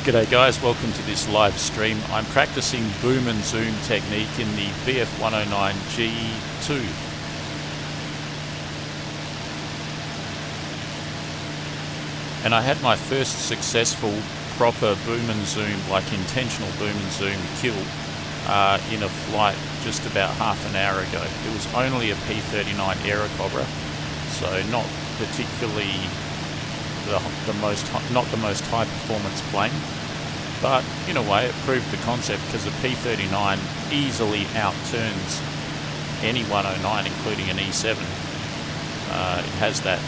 G'day guys, welcome to this live stream. I'm practicing boom and zoom technique in the Bf109G-2. And I had my first successful proper boom and zoom, like intentional boom and zoom kill in a flight just about half an hour ago. It was only a P-39 Aerocobra, so not particularly not the most high performance plane, but in a way it proved the concept because the P-39 easily outturns any 109, including an E7. It has that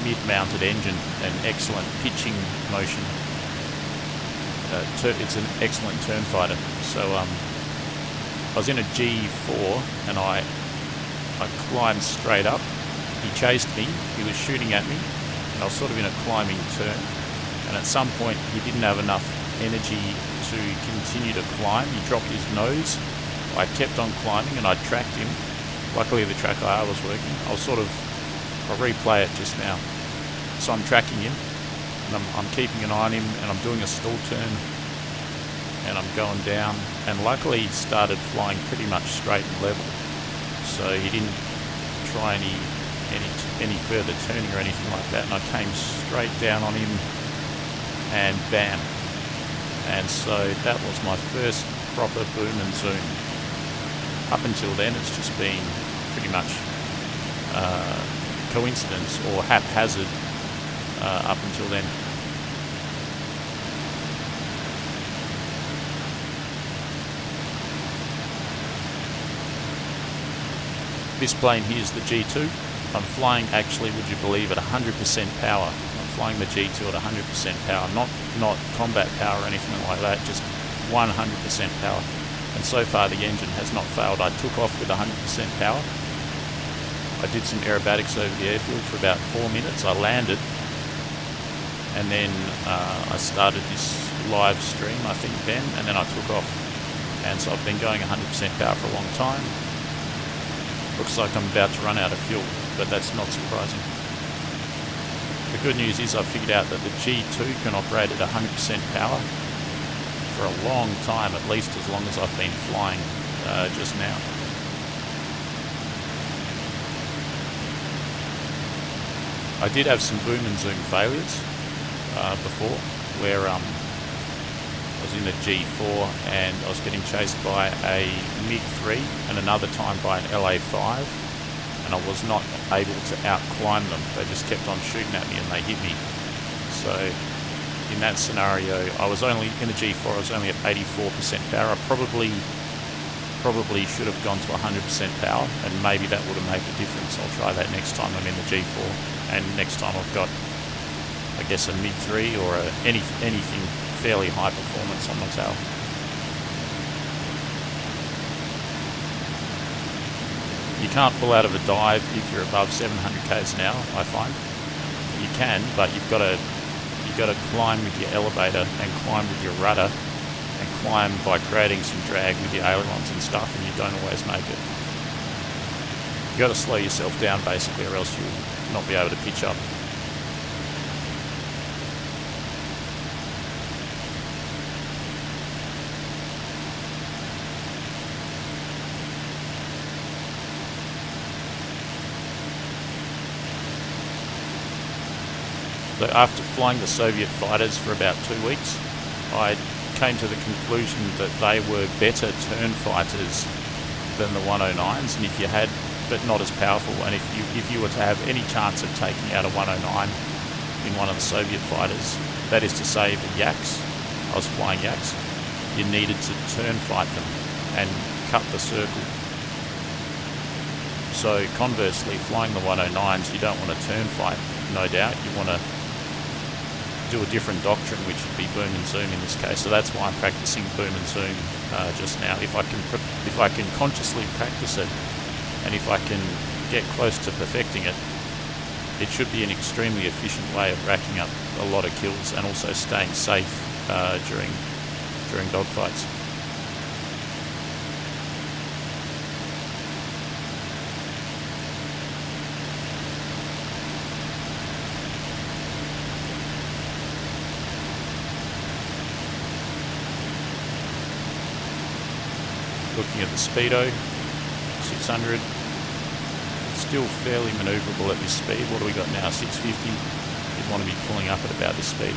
mid-mounted engine and excellent pitching motion. It's an excellent turn fighter. So I was in a G4 and I climbed straight up. He chased me, he was shooting at me, and I was sort of in a climbing turn, and at some point he didn't have enough energy to continue to climb. He dropped his nose. I kept on climbing and I tracked him. Luckily the track IR was working. I'll replay it just now. So I'm tracking him and I'm keeping an eye on him, and I'm doing a stall turn and I'm going down, and luckily he started flying pretty much straight and level, so he didn't try any further turning or anything like that, and I came straight down on him and bam. And so that was my first proper boom and zoom. Up until then it's just been pretty much coincidence or haphazard up until then. This plane here is the G2. I'm flying, actually, would you believe, at 100% power. I'm flying the G2 at 100% power, not combat power or anything like that, just 100% power. And so far the engine has not failed. I took off with 100% power. I did some aerobatics over the airfield for about 4 minutes. I landed, and then I started this live stream, I think then, and then I took off. And so I've been going 100% power for a long time. Looks like I'm about to run out of fuel, but that's not surprising. The good news is I've figured out that the G2 can operate at 100% power for a long time, at least as long as I've been flying just now. I did have some boom and zoom failures before, where I was in a G4 and I was getting chased by a MiG-3 and another time by an LA-5, and I was not able to outclimb them. They just kept on shooting at me and they hit me. So in that scenario, I was only in a G4, I was only at 84% power. I probably should have gone to 100% power, and maybe that would have made a difference. I'll try that next time I'm in the G4, and next time I've got, I guess, a MiG-3 or anything fairly high performance on my tail. You can't pull out of a dive if you're above 700 k's an hour, I find. You can, but you've got to climb with your elevator and climb with your rudder and climb by creating some drag with your ailerons and stuff, and you don't always make it. You've got to slow yourself down basically, or else you'll not be able to pitch up. So after flying the Soviet fighters for about 2 weeks, I came to the conclusion that they were better turn fighters than the 109s, and but not as powerful. And if you were to have any chance of taking out a 109 in one of the Soviet fighters, that is to say the Yaks, I was flying Yaks, you needed to turn fight them and cut the circle. So conversely, flying the 109s, you don't want to turn fight, no doubt. You want to do a different doctrine, which would be boom and zoom in this case. So that's why I'm practicing boom and zoom just now. If I can consciously practice it, and if I can get close to perfecting it, it should be an extremely efficient way of racking up a lot of kills and also staying safe during dogfights. Looking at the speedo, 600. Still fairly manoeuvrable at this speed. What do we got now? 650. You'd want to be pulling up at about this speed.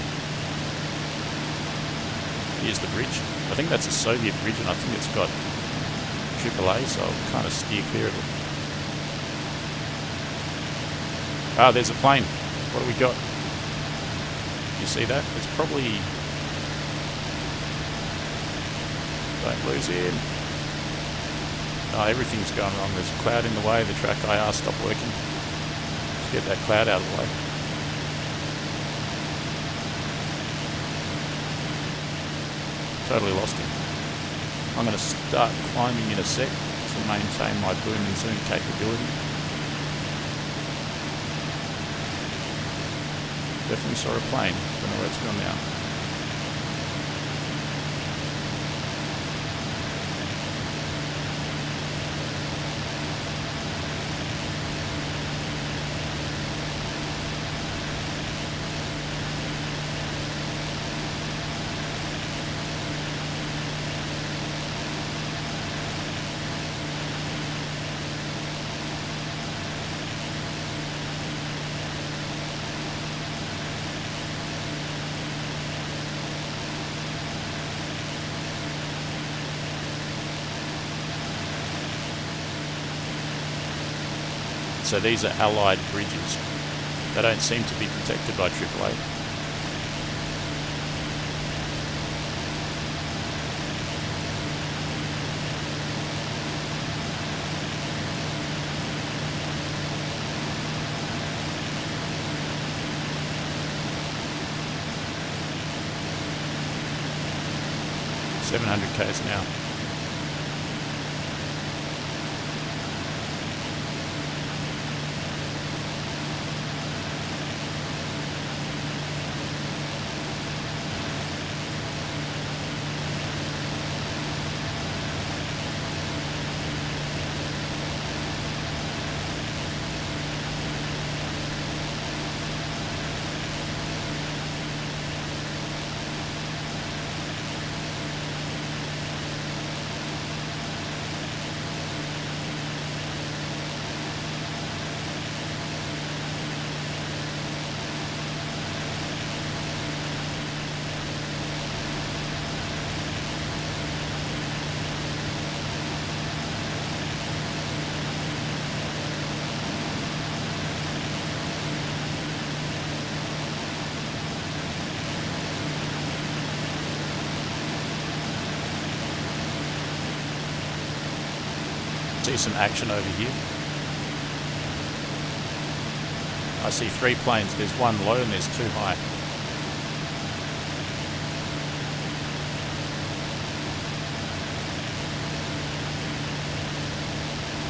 Here's the bridge. I think that's a Soviet bridge, and I think it's got AAA, so I'll kind of steer clear of it. Ah, there's a plane. What do we got? You see that? It's probably... Don't lose him. Oh, everything's going wrong. There's a cloud in the way. The track IR stopped working. Let's get that cloud out of the way. Totally lost him. I'm going to start climbing in a sec to maintain my boom and zoom capability. Definitely saw a plane. Don't know where it's gone now. So these are Allied bridges. They don't seem to be protected by AAA. $700 now. See some action over here. I see 3 planes. There's 1 low and there's 2 high.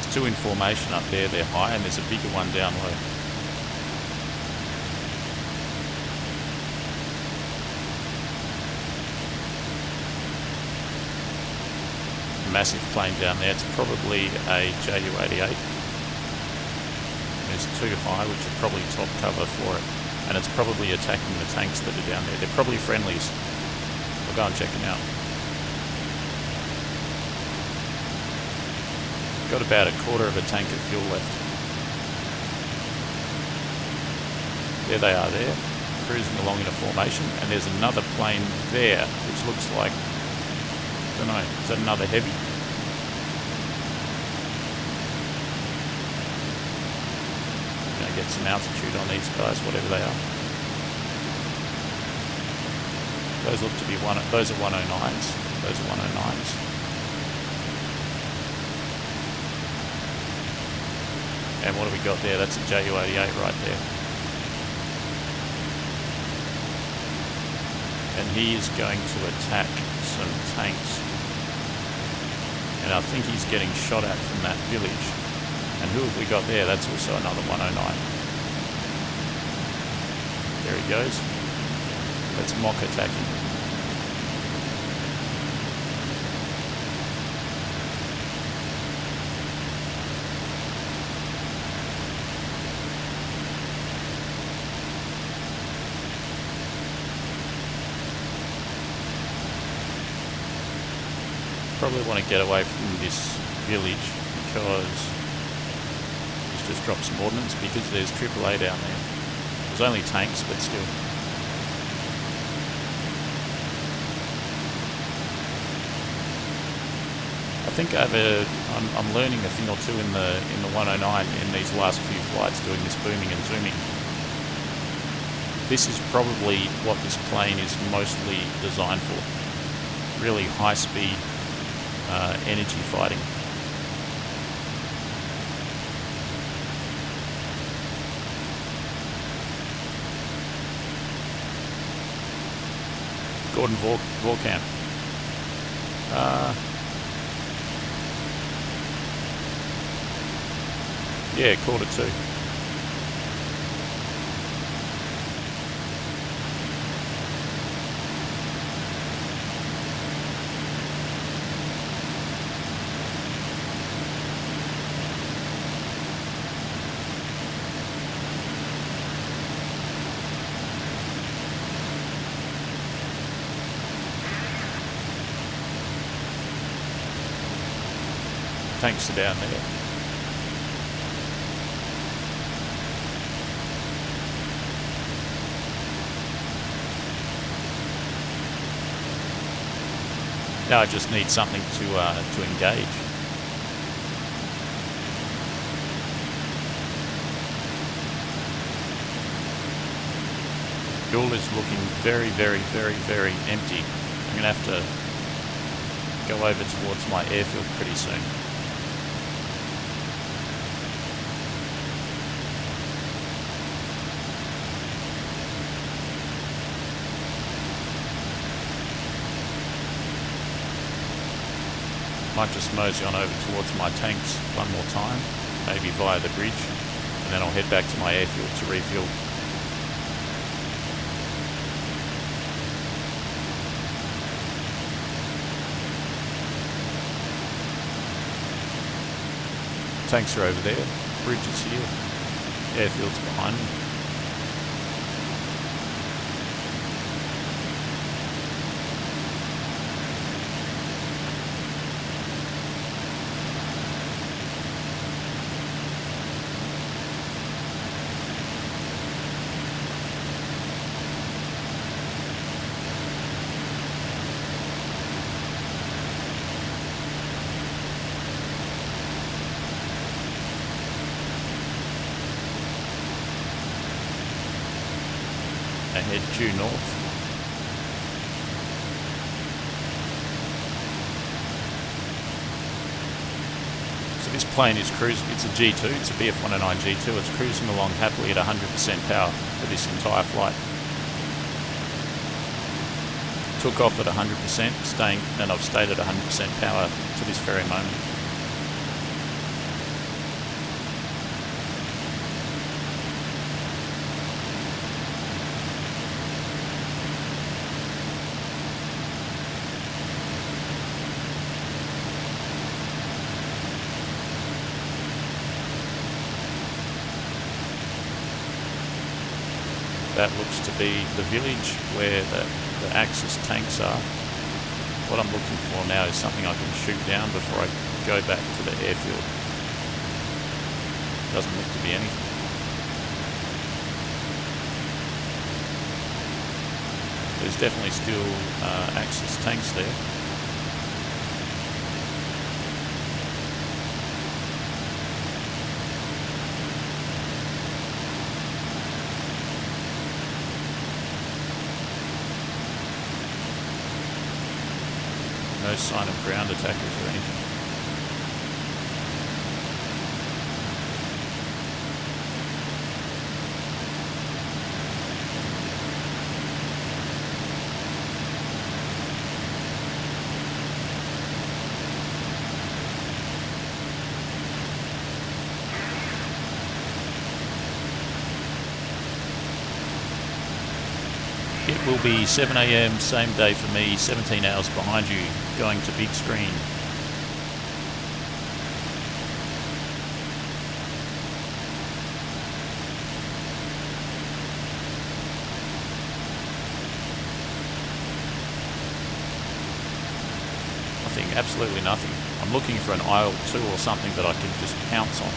There's 2 in formation up there. They're high, and there's a bigger one down low. Massive plane down there. It's probably a Ju-88. There's 2 high, which are probably top cover for it, and it's probably attacking the tanks that are down there. They're probably friendlies. We'll go and check them out. Got about a quarter of a tank of fuel left. There they are there, cruising along in a formation, and there's another plane there, which looks like, I don't know, is that another heavy? Gonna get some altitude on these guys, whatever they are. Those look to be those are 109s. Those are 109s. And what have we got there? That's a Ju-88 right there. And he is going to attack some tanks. And I think he's getting shot at from that village. And who have we got there? That's also another 109. There he goes. Let's mock attack him. probably want to get away from this village because let's just drop some ordnance because there's AAA down there. There's only tanks, but still. I think I'm learning a thing or two in the 109 in these last few flights doing this booming and zooming. This is probably what this plane is mostly designed for. Really high speed energy fighting. Gordon Vorkamp. Yeah, 1/4 2. Tanks are down there. Now I just need something to engage. Fuel is looking very, very, very, very empty. I'm going to have to go over towards my airfield pretty soon. Might just mosey on over towards my tanks one more time, maybe via the bridge, and then I'll head back to my airfield to refuel. Tanks are over there, bridge is here, airfield's behind me. And head due north. So this plane is cruising, it's a G2, it's a Bf109G-2, it's cruising along happily at 100% power for this entire flight. Took off at 100%, and I've stayed at 100% power to this very moment. That looks to be the village where the Axis tanks are. What I'm looking for now is something I can shoot down before I go back to the airfield. Doesn't look to be anything. There's definitely still Axis tanks there. No sign of ground attackers or anything. It will be 7 AM, same day for me, 17 hours behind you, going to big screen. I think absolutely nothing. I'm looking for an IL-2 or something that I can just pounce on.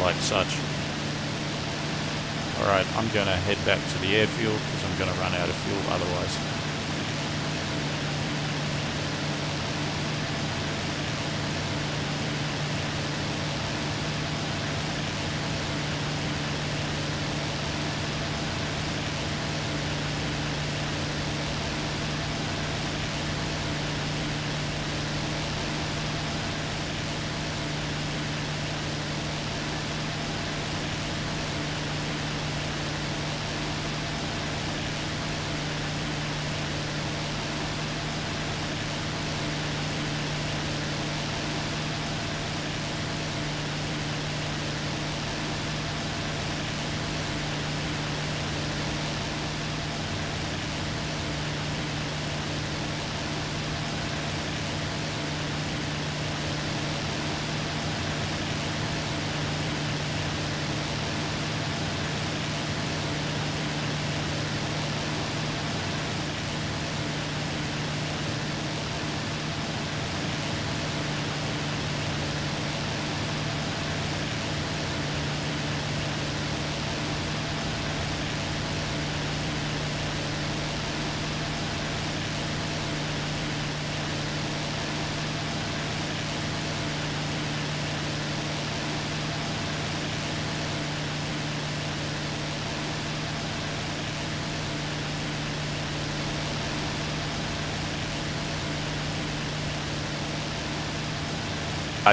Like such. Alright, I'm going to head back to the airfield because I'm going to run out of fuel otherwise.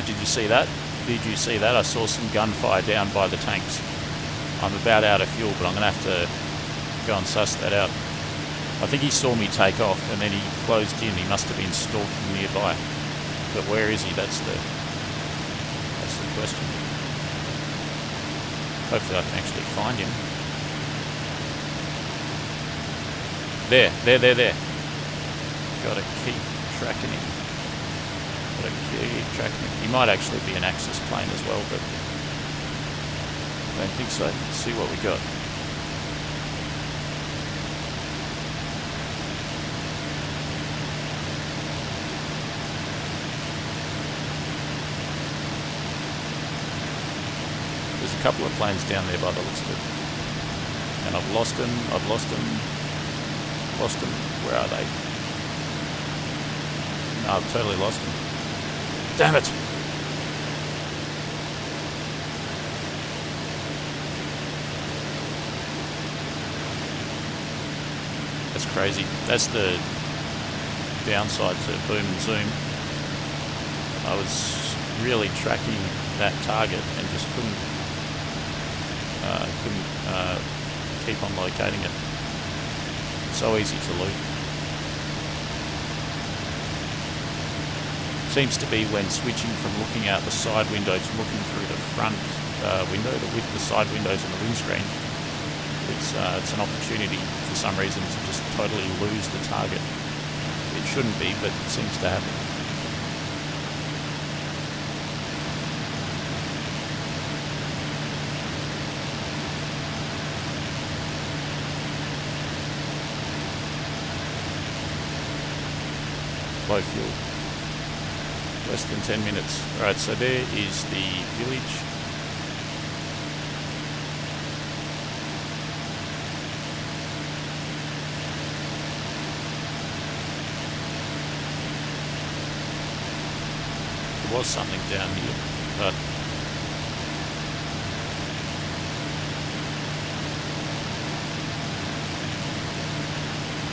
Did you see that? Did you see that? I saw some gunfire down by the tanks. I'm about out of fuel, but I'm going to have to go and suss that out. I think he saw me take off and then he closed in. He must have been stalking nearby. But where is he? That's the question. Hopefully I can actually find him. There. Gotta keep tracking him. He might actually be an Axis plane as well, but I don't think so. Let's see what we got. There's a couple of planes down there by the looks of it. And I've lost them. Where are they? No, I've totally lost them. Damn it! That's crazy. That's the downside to Boom and Zoom. I was really tracking that target and just couldn't keep on locating it. So easy to loot. Seems to be when switching from looking out the side window to looking through the front window, the side windows and the windscreen, it's an opportunity for some reason to just totally lose the target. It shouldn't be, but it seems to happen. Low fuel. Less than 10 minutes. Alright, so there is the village. There was something down here, but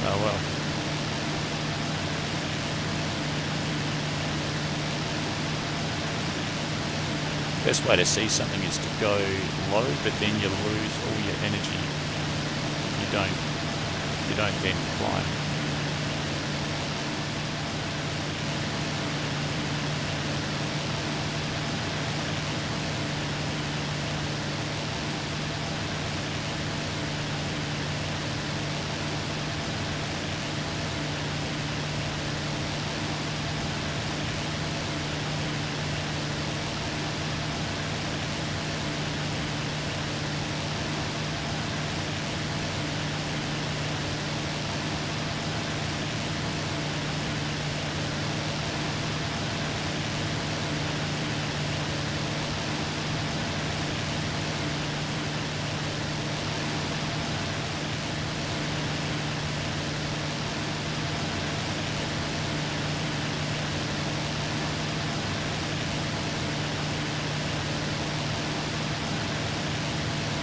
oh well. Best way to see something is to go low, but then you lose all your energy if you don't then climb.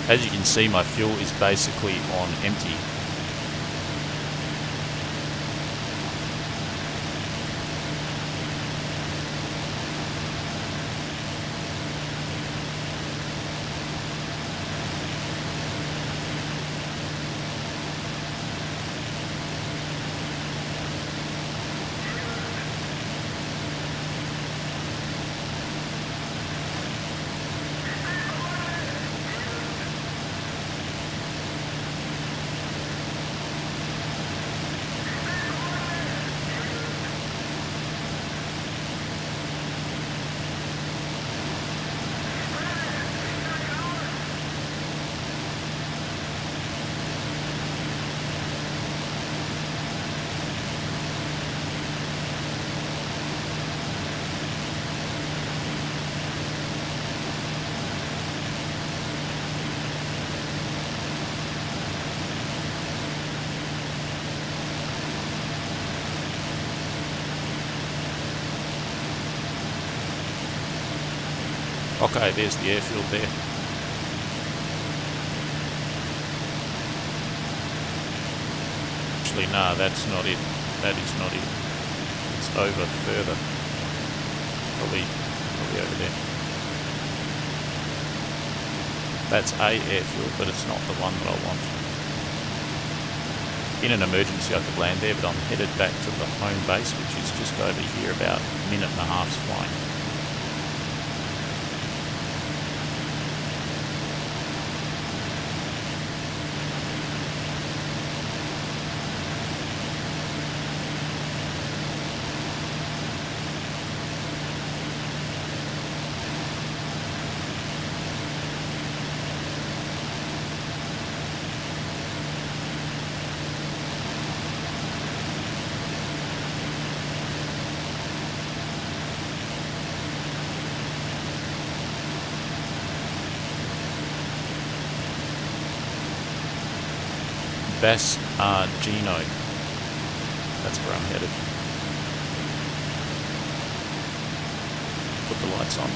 As you can see, my fuel is basically on empty. Okay, there's the airfield there. Actually, no, that's not it. That is not it. It's over further. Probably over there. That's a airfield, but it's not the one that I want. In an emergency I could land there, but I'm headed back to the home base, which is just over here, about a minute and a half's flying. Bf109G-2. That's where I'm headed. Put the lights on.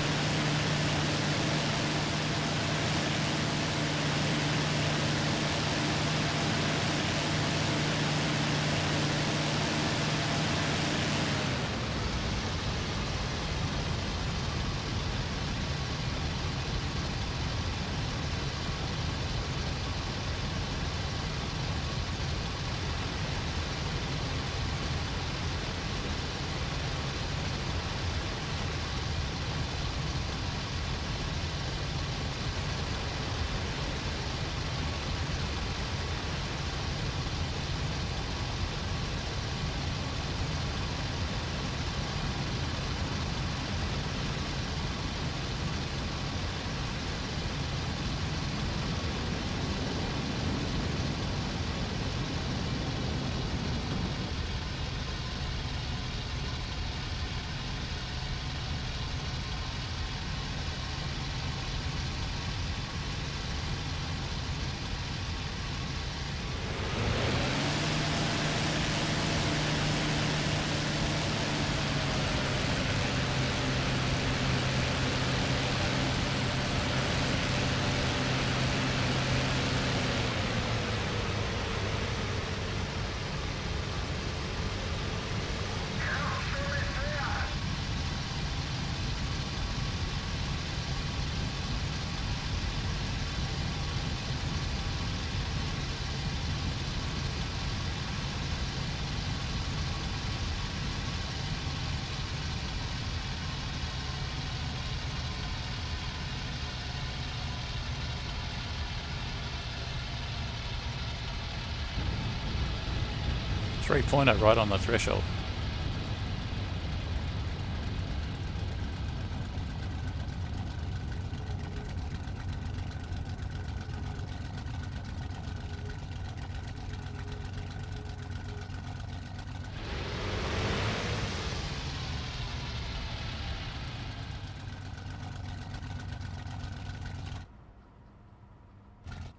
Three-pointer right on the threshold.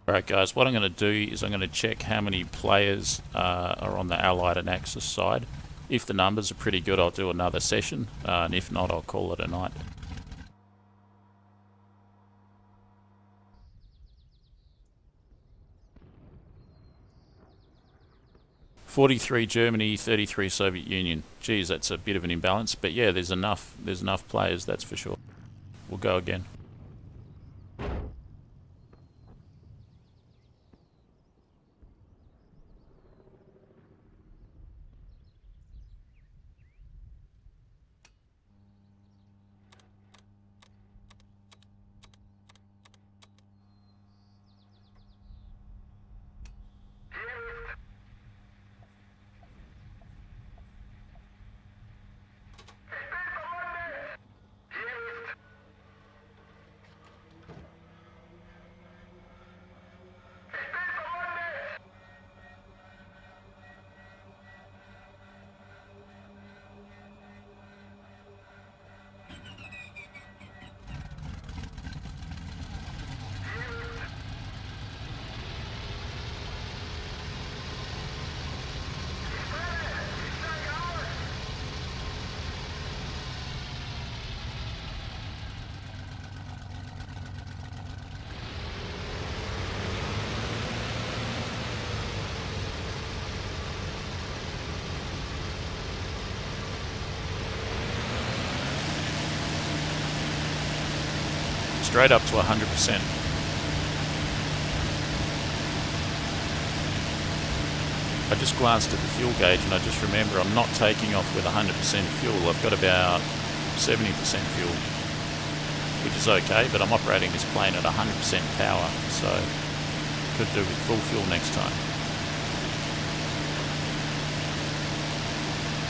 Alright guys, what I'm going to do is I'm going to check how many players are on the Allied and Axis side. If the numbers are pretty good, I'll do another session, and if not, I'll call it a night. 43 Germany, 33 Soviet Union. Geez, that's a bit of an imbalance, but yeah, there's enough players, that's for sure. We'll go again. Straight up to 100%. I just glanced at the fuel gauge and I just remember I'm not taking off with 100% fuel. I've got about 70% fuel, which is okay, but I'm operating this plane at 100% power, so could do with full fuel next time.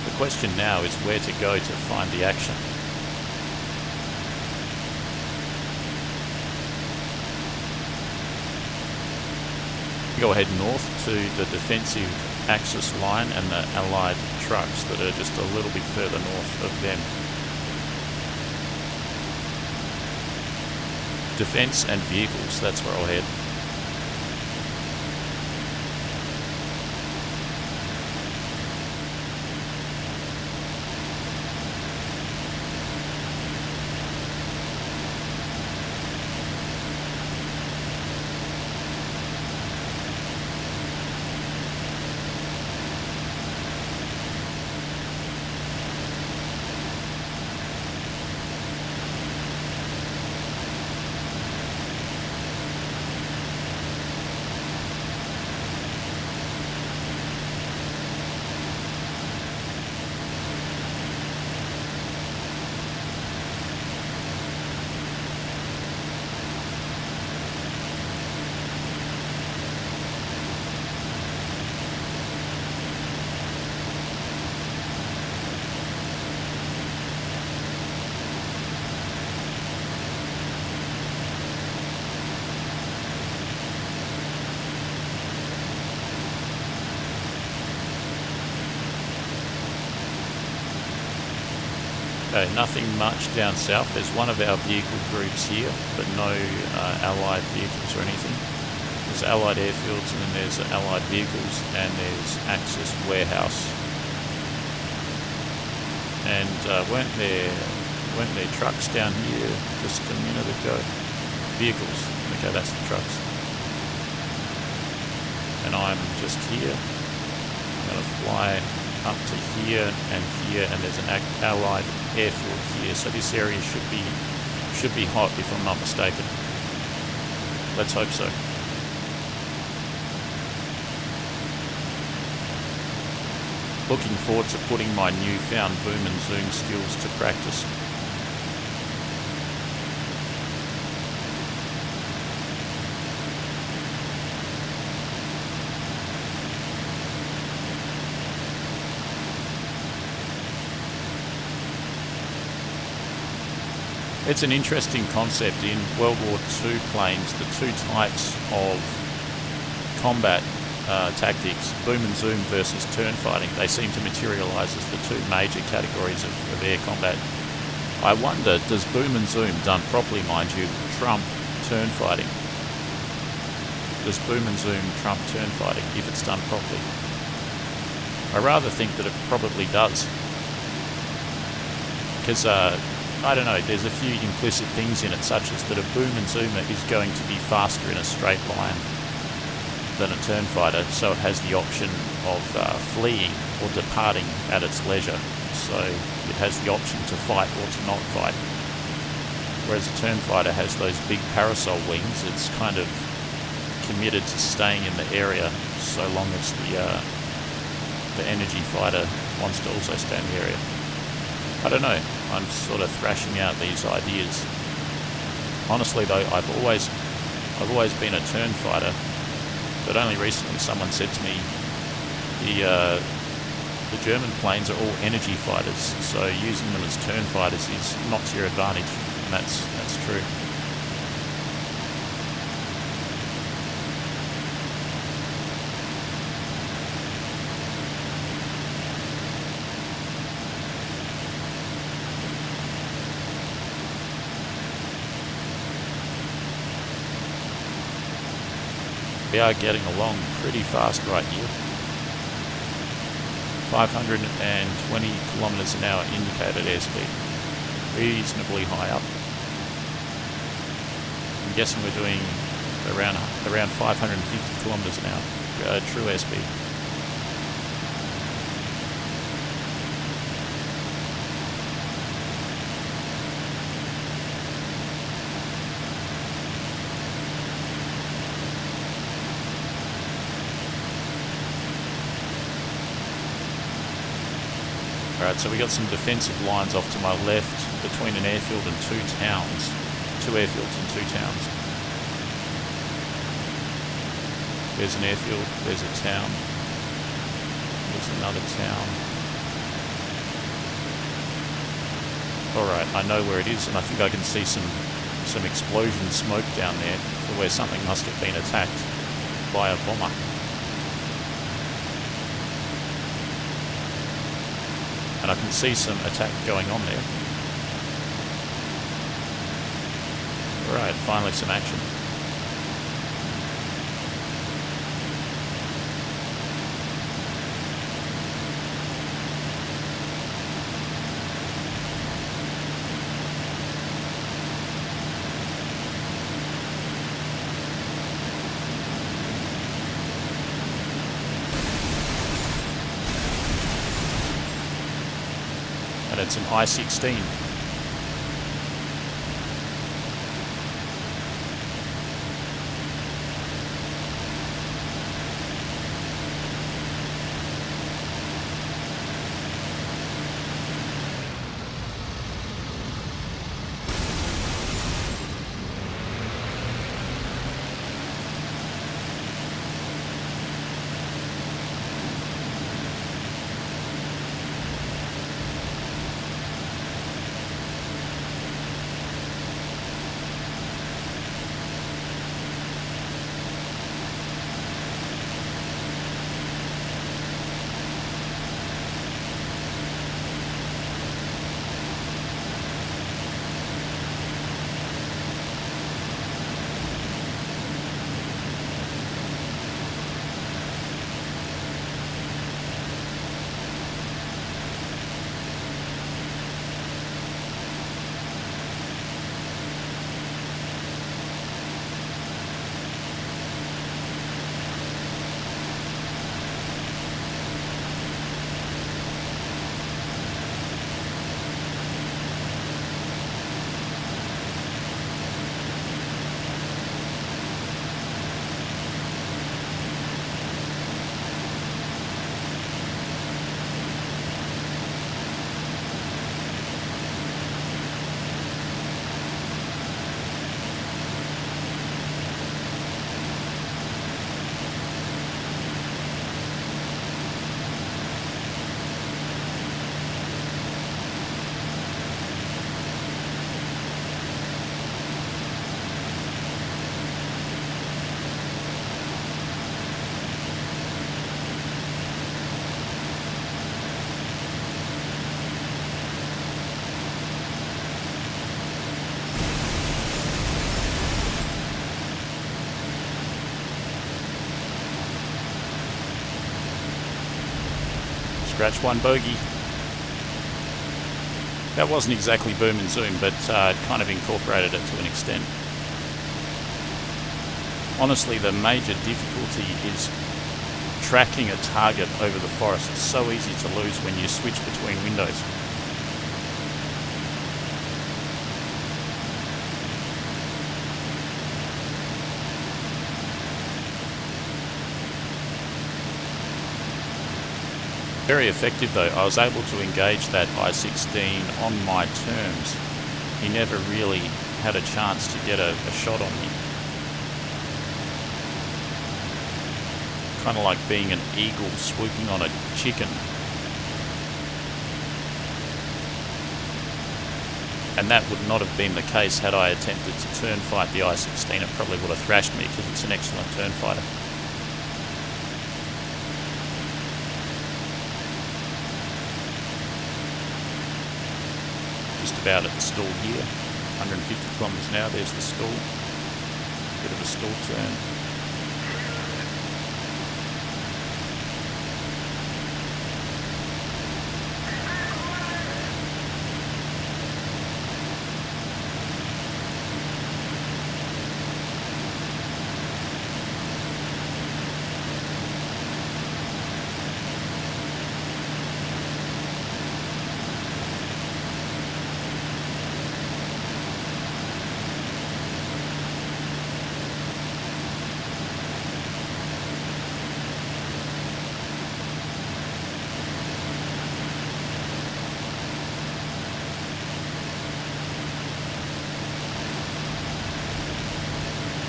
The question now is where to go to find the action. Go ahead north to the defensive Axis line and the Allied trucks that are just a little bit further north of them. Defense and vehicles, that's where I'll head. Okay, nothing much down south. There's one of our vehicle groups here, but no Allied vehicles or anything. There's Allied airfields, and then there's Allied vehicles, and there's Axis warehouse. And weren't there trucks down here just a minute ago? Vehicles. Okay, that's the trucks. And I'm just here. I'm going to fly up to here, and there's an Allied airfield here, so this area should be hot if I'm not mistaken. Let's hope so. Looking forward to putting my newfound boom and zoom skills to practice. It's an interesting concept. In World War II planes, the two types of combat tactics, boom and zoom versus turn fighting, they seem to materialise as the two major categories of air combat. I wonder, does boom and zoom, done properly mind you, trump turn fighting? Does boom and zoom trump turn fighting if it's done properly? I rather think that it probably does. Because I don't know, there's a few implicit things in it, such as that a boom and zoomer is going to be faster in a straight line than a turn fighter, so it has the option of fleeing or departing at its leisure. So it has the option to fight or to not fight. Whereas a turn fighter has those big parasol wings, it's kind of committed to staying in the area so long as the energy fighter wants to also stay in the area. I don't know, I'm sort of thrashing out these ideas. Honestly though, I've always been a turn fighter, but only recently someone said to me the German planes are all energy fighters, so using them as turn fighters is not to your advantage, and that's true. We are getting along pretty fast right here. 520 kilometers an hour indicated airspeed. Reasonably high up. I'm guessing we're doing around 550 kilometers an hour, true airspeed. Alright, so we got some defensive lines off to my left between an airfield and two towns. Two airfields and two towns. There's an airfield, there's a town. There's another town. Alright, I know where it is, and I think I can see some explosion smoke down there for where something must have been attacked by a bomber. And I can see some attack going on there. Alright, finally some action. And it's an I-16. Scratch one bogey. That wasn't exactly boom and zoom, but kind of incorporated it to an extent. Honestly, the major difficulty is tracking a target over the forest. It's so easy to lose when you switch between windows. Very effective though. I was able to engage that I-16 on my terms. He never really had a chance to get a shot on me. Kind of like being an eagle swooping on a chicken. And that would not have been the case had I attempted to turn fight the I-16. It probably would have thrashed me because it's an excellent turn fighter. Just about at the stall here, 150 kilometers an hour. There's the stall. Bit of a stall turn.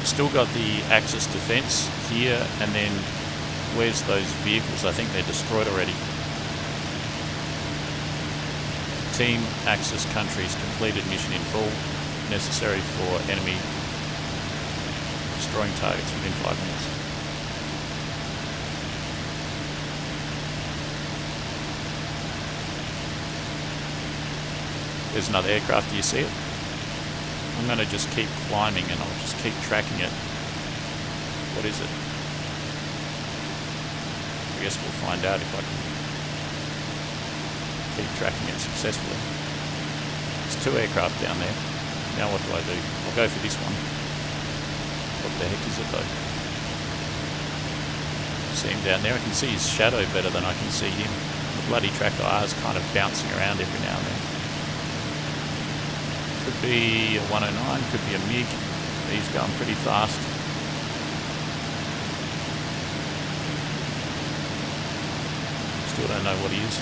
Still got the Axis defense here, and then where's those vehicles? I think they're destroyed already. Team Axis countries completed mission in full. Necessary for enemy destroying targets within 5 minutes. There's another aircraft. Do you see it? I'm going to just keep climbing and I'll just keep tracking it. What is it? I guess we'll find out if I can keep tracking it successfully. There's 2 aircraft down there. Now what do I do? I'll go for this one. What the heck is it though? See him down there? I can see his shadow better than I can see him. The bloody tracker R is kind of bouncing around every now and then. Could be a 109, could be a MiG. He's going pretty fast. Still don't know what he is.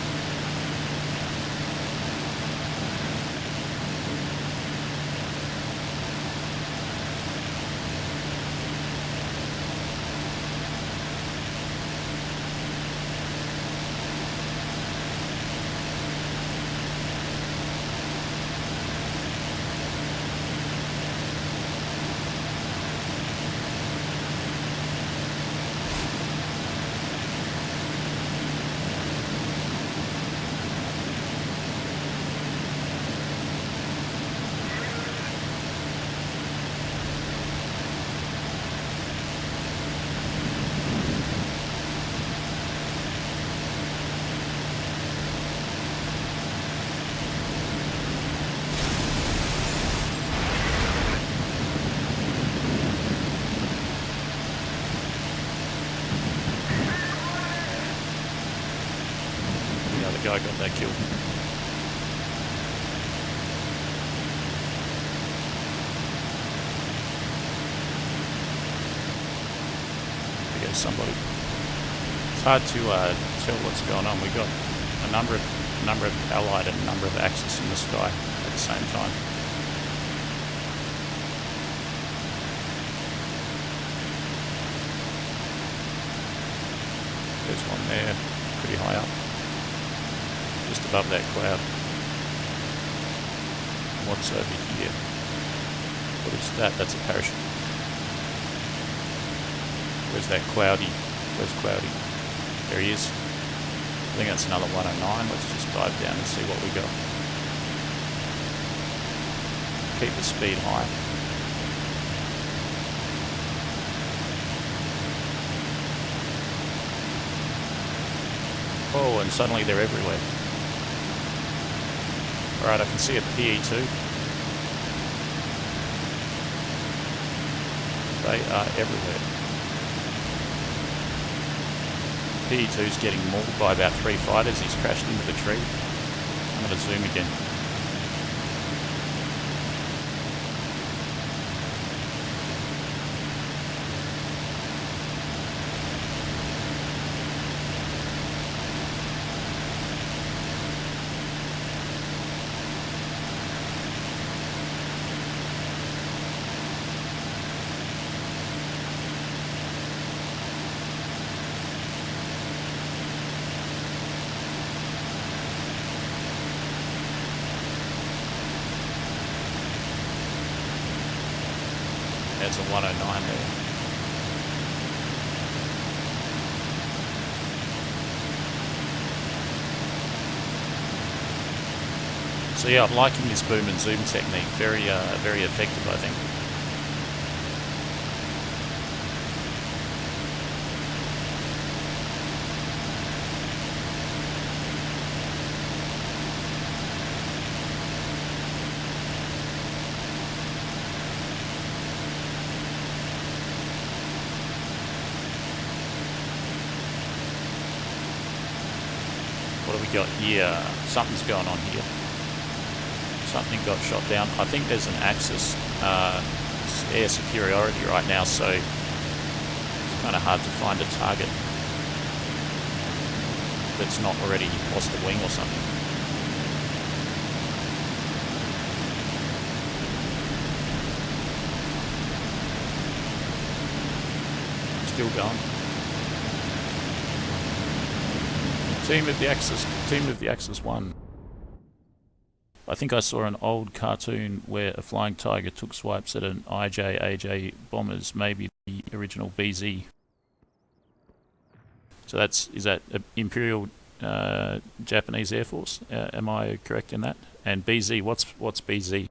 Guy got that kill. There goes somebody. It's hard to tell what's going on. We got a number of Allied and a number of Axis in the sky at the same time. There's one there, pretty high up. Just above that cloud. What's over here? What is that? That's a parachute. Where's that Cloudy? Where's Cloudy? There he is. I think that's another 109. Let's just dive down and see what we got. Keep the speed high. Oh, and suddenly they're everywhere. Alright, I can see a PE2. They are everywhere. PE2 is getting mauled by about 3 fighters. He's crashed into the tree. I'm going to zoom again. There's a 109 there. So yeah, I'm liking this boom and zoom technique. Very effective, I think. What do we got here? Something's going on here. Something got shot down. I think there's an Axis air superiority right now, so it's kind of hard to find a target that's not already lost a wing or something. Still going. Team of the Axis won. I think I saw an old cartoon where a flying tiger took swipes at an AJ bombers, maybe the original BZ. So is that Imperial Japanese Air Force? Am I correct in that? And BZ, what's BZ?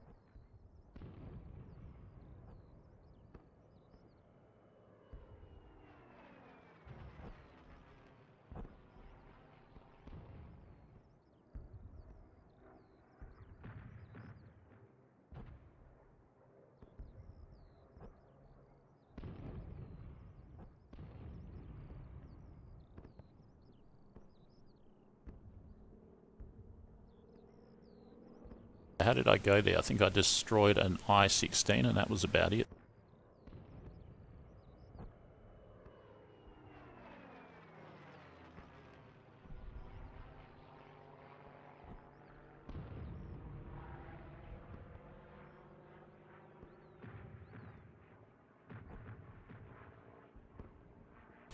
How did I go there? I think I destroyed an I-16 and that was about it.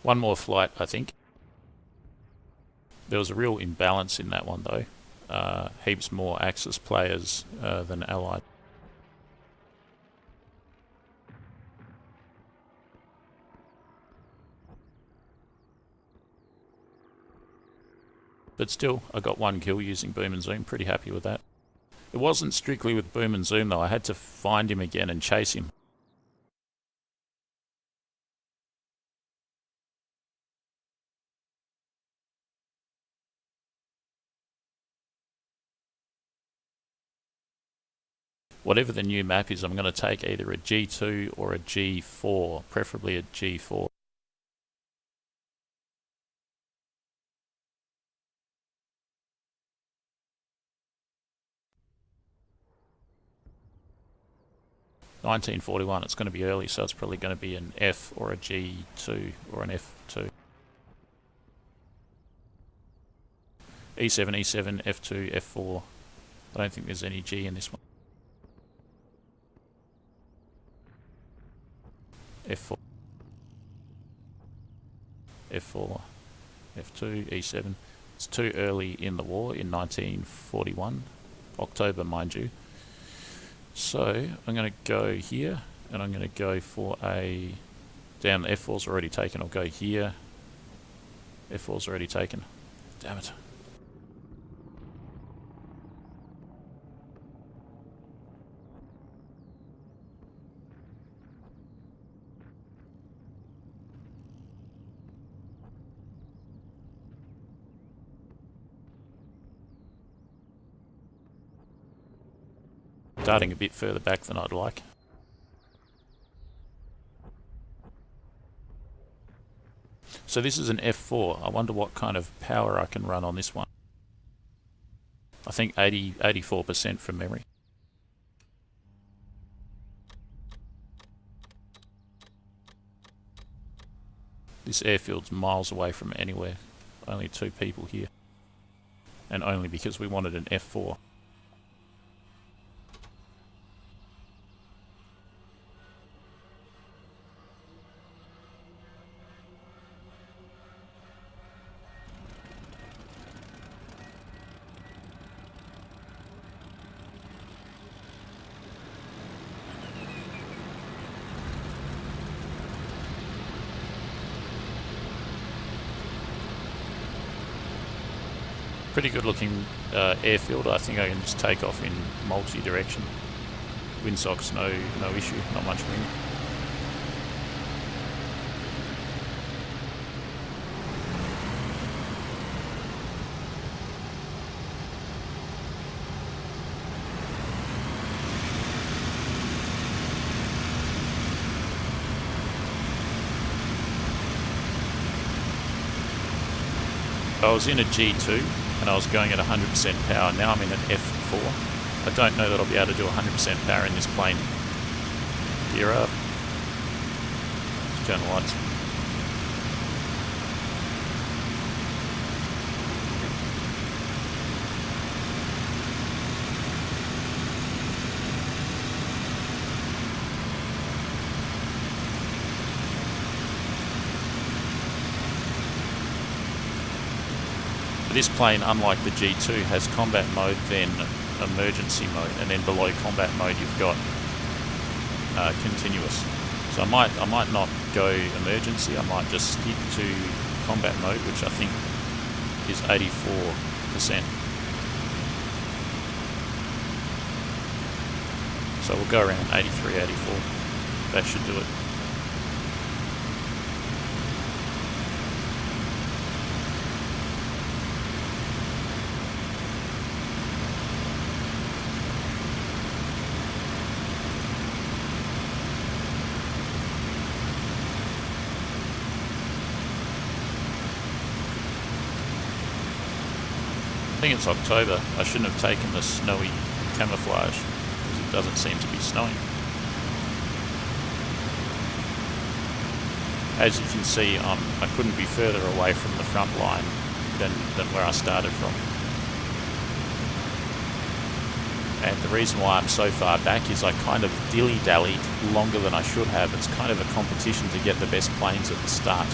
One more flight, I think. There was a real imbalance in that one though. Heaps more Axis players than Allied. But still, I got 1 kill using boom and zoom. Pretty happy with that. It wasn't strictly with boom and zoom though. I had to find him again and chase him. Whatever the new map is, I'm going to take either a G2 or a G4, preferably a G4. (1941), it's going to be early, so it's probably going to be an F or a G2 or an F2. E7, E7, F2, F4. I don't think there's any G in this one. F4, F4, F2, E7. It's too early in the war in 1941, October, mind you. So I'm going to go here, and I'm going to go for a... Damn, the F4's already taken. I'll go here. F4's already taken. Damn it. Darting a bit further back than I'd like. So this is an F4. I wonder what kind of power I can run on this one. I think 84% from memory. This airfield's miles away from anywhere. Only 2 people here. And only because we wanted an F4. Pretty good looking airfield. I think I can just take off in multi-direction. Windsocks, no issue, not much wind. I was in a G2 and I was going at 100% power. Now I'm in an F4. I don't know that I'll be able to do 100% power in this plane. Gear up. Let's turn the lights. This plane, unlike the G2, has combat mode, then emergency mode, and then below combat mode you've got continuous. So I might not go emergency. I might just skip to combat mode, which I think is 84%. So we'll go around 83, 84. That should do it. I think it's October. I shouldn't have taken the snowy camouflage because it doesn't seem to be snowing. As you can see, I couldn't be further away from the front line than where I started from. And the reason why I'm so far back is I kind of dilly-dallied longer than I should have. It's kind of a competition to get the best planes at the start.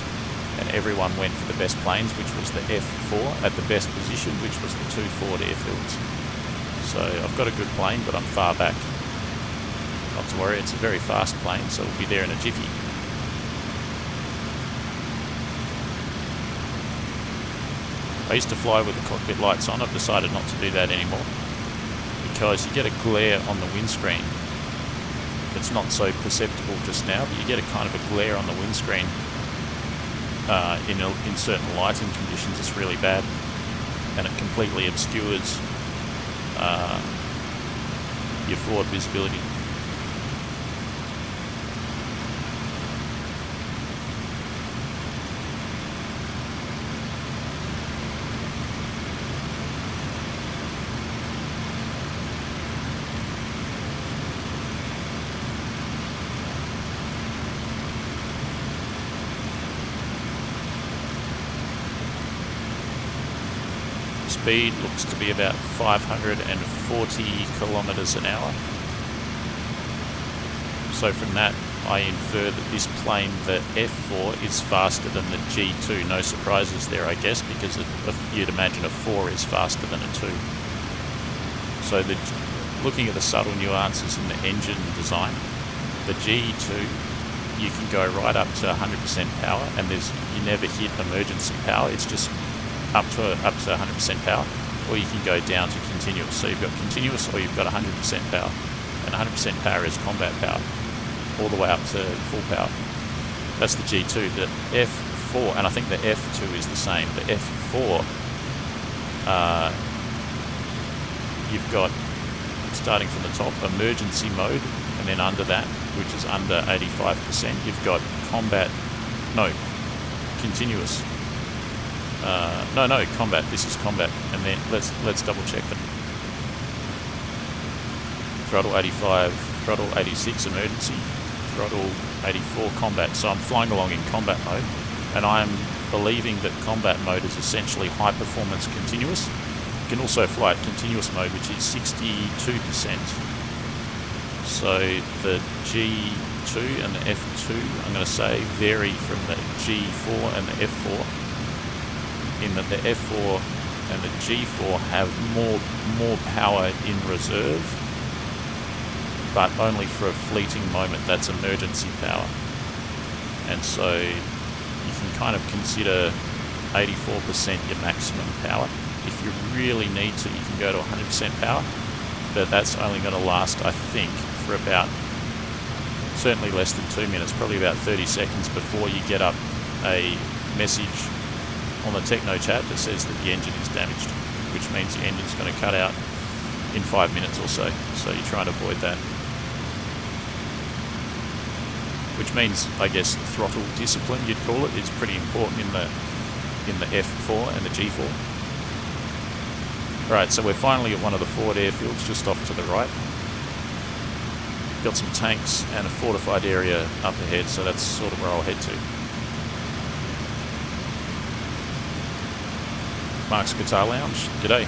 And everyone went for the best planes, which was the F4 at the best position, which was the 2 forward airfields. So I've got a good plane, but I'm far back. Not to worry, it's a very fast plane, so we'll be there in a jiffy. I used to fly with the cockpit lights on. I've decided not to do that anymore because you get a glare on the windscreen. It's not so perceptible just now, but you get a kind of a glare on the windscreen. In certain lighting conditions, it's really bad, and it completely obscures your forward visibility. Speed looks to be about 540 kilometers an hour. So from that, I infer that this plane, the F4, is faster than the G2. No surprises there, I guess, because you'd imagine a 4 is faster than a 2. So looking at the subtle nuances in the engine design, the G2, you can go right up to 100% power, and you never hit emergency power. It's just up to 100% power, or you can go down to continuous. So you've got continuous, or you've got 100% power, and 100% power is combat power, all the way up to full power. That's the G2. The F4, and I think the F2 is the same. The F4, you've got, starting from the top, emergency mode, and then under that, which is under 85%, you've got continuous. No, combat. This is combat. And then let's double check them. Throttle 85, throttle 86 emergency, throttle 84 combat. So I'm flying along in combat mode, and I'm believing that combat mode is essentially high performance continuous. You can also fly at continuous mode, which is 62%. So the G2 and the F2, I'm going to say, vary from the G4 and the F4, in that the F4 and the G4 have more power in reserve, but only for a fleeting moment. That's emergency power. And so you can kind of consider 84% your maximum power. If you really need to, you can go to 100% power, but that's only going to last, I think, for about, certainly less than 2 minutes, probably about 30 seconds before you get up a message on the techno chat that says that the engine is damaged, which means the engine's going to cut out in 5 minutes or so. So you're trying to avoid that. Which means, I guess, throttle discipline, you'd call it, is pretty important in the F4 and the G4. Right, so we're finally at one of the forward airfields just off to the right. Got some tanks and a fortified area up ahead, so that's sort of where I'll head to. Mark's Guitar Lounge, g'day.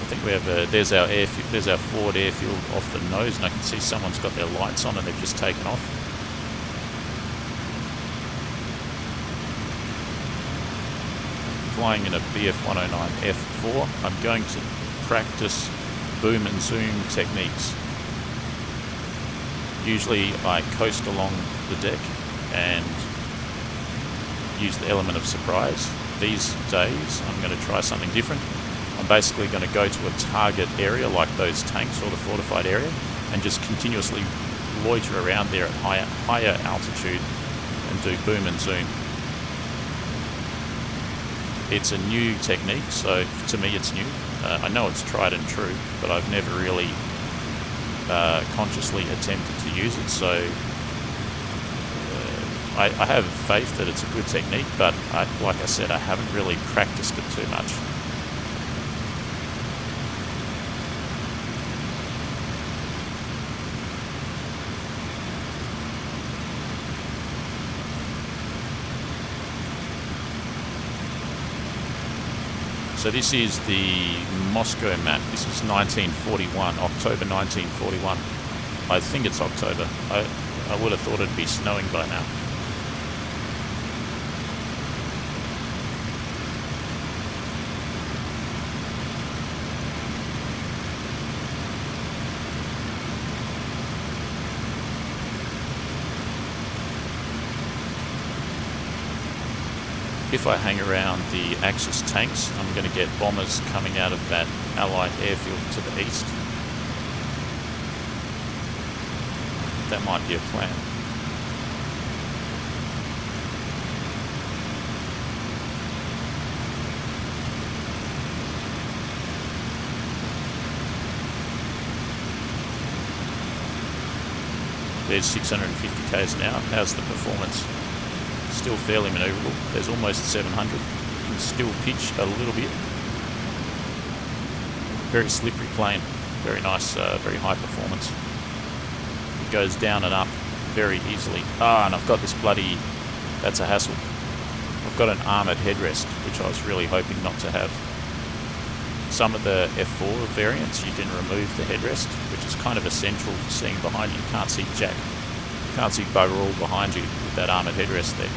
I think we have there's our airfield, there's our forward airfield off the nose, and I can see someone's got their lights on and they've just taken off. Flying in a Bf109G-2 I'm going to practice boom and zoom techniques. Usually I coast along the deck and use the element of surprise. These days I'm going to try something different. I'm basically going to go to a target area like those tanks or the fortified area and just continuously loiter around there at higher altitude and do boom and zoom. It's a new technique, so to me it's new. I know it's tried and true, but I've never really consciously attempted to use it, so I have faith that it's a good technique, but like I said, I haven't really practiced it too much. So this is the Moscow map. This is 1941, October 1941. I think it's October. I would have thought it'd be snowing by now. If I hang around the Axis tanks, I'm going to get bombers coming out of that Allied airfield to the east. That might be a plan. There's 650 k's an hour. How's the performance? Still fairly manoeuvrable. There's almost 700. You can still pitch a little bit. Very slippery plane. Very nice, very high performance. It goes down and up very easily. And I've got this bloody... That's a hassle. I've got an armoured headrest, which I was really hoping not to have. Some of the F4 variants, you can remove the headrest, which is kind of essential for seeing behind you. You can't see jack. You can't see bugger all behind you with that armoured headrest there.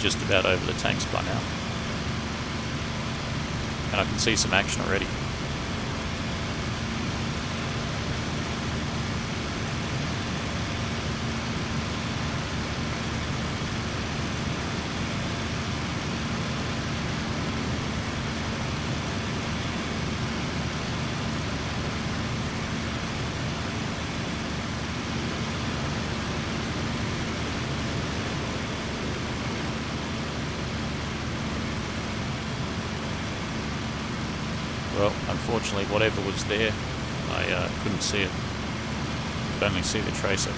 just about over the tanks by now. And I can see some action already. Well, unfortunately, whatever was there, I couldn't see it. Could only see the tracer.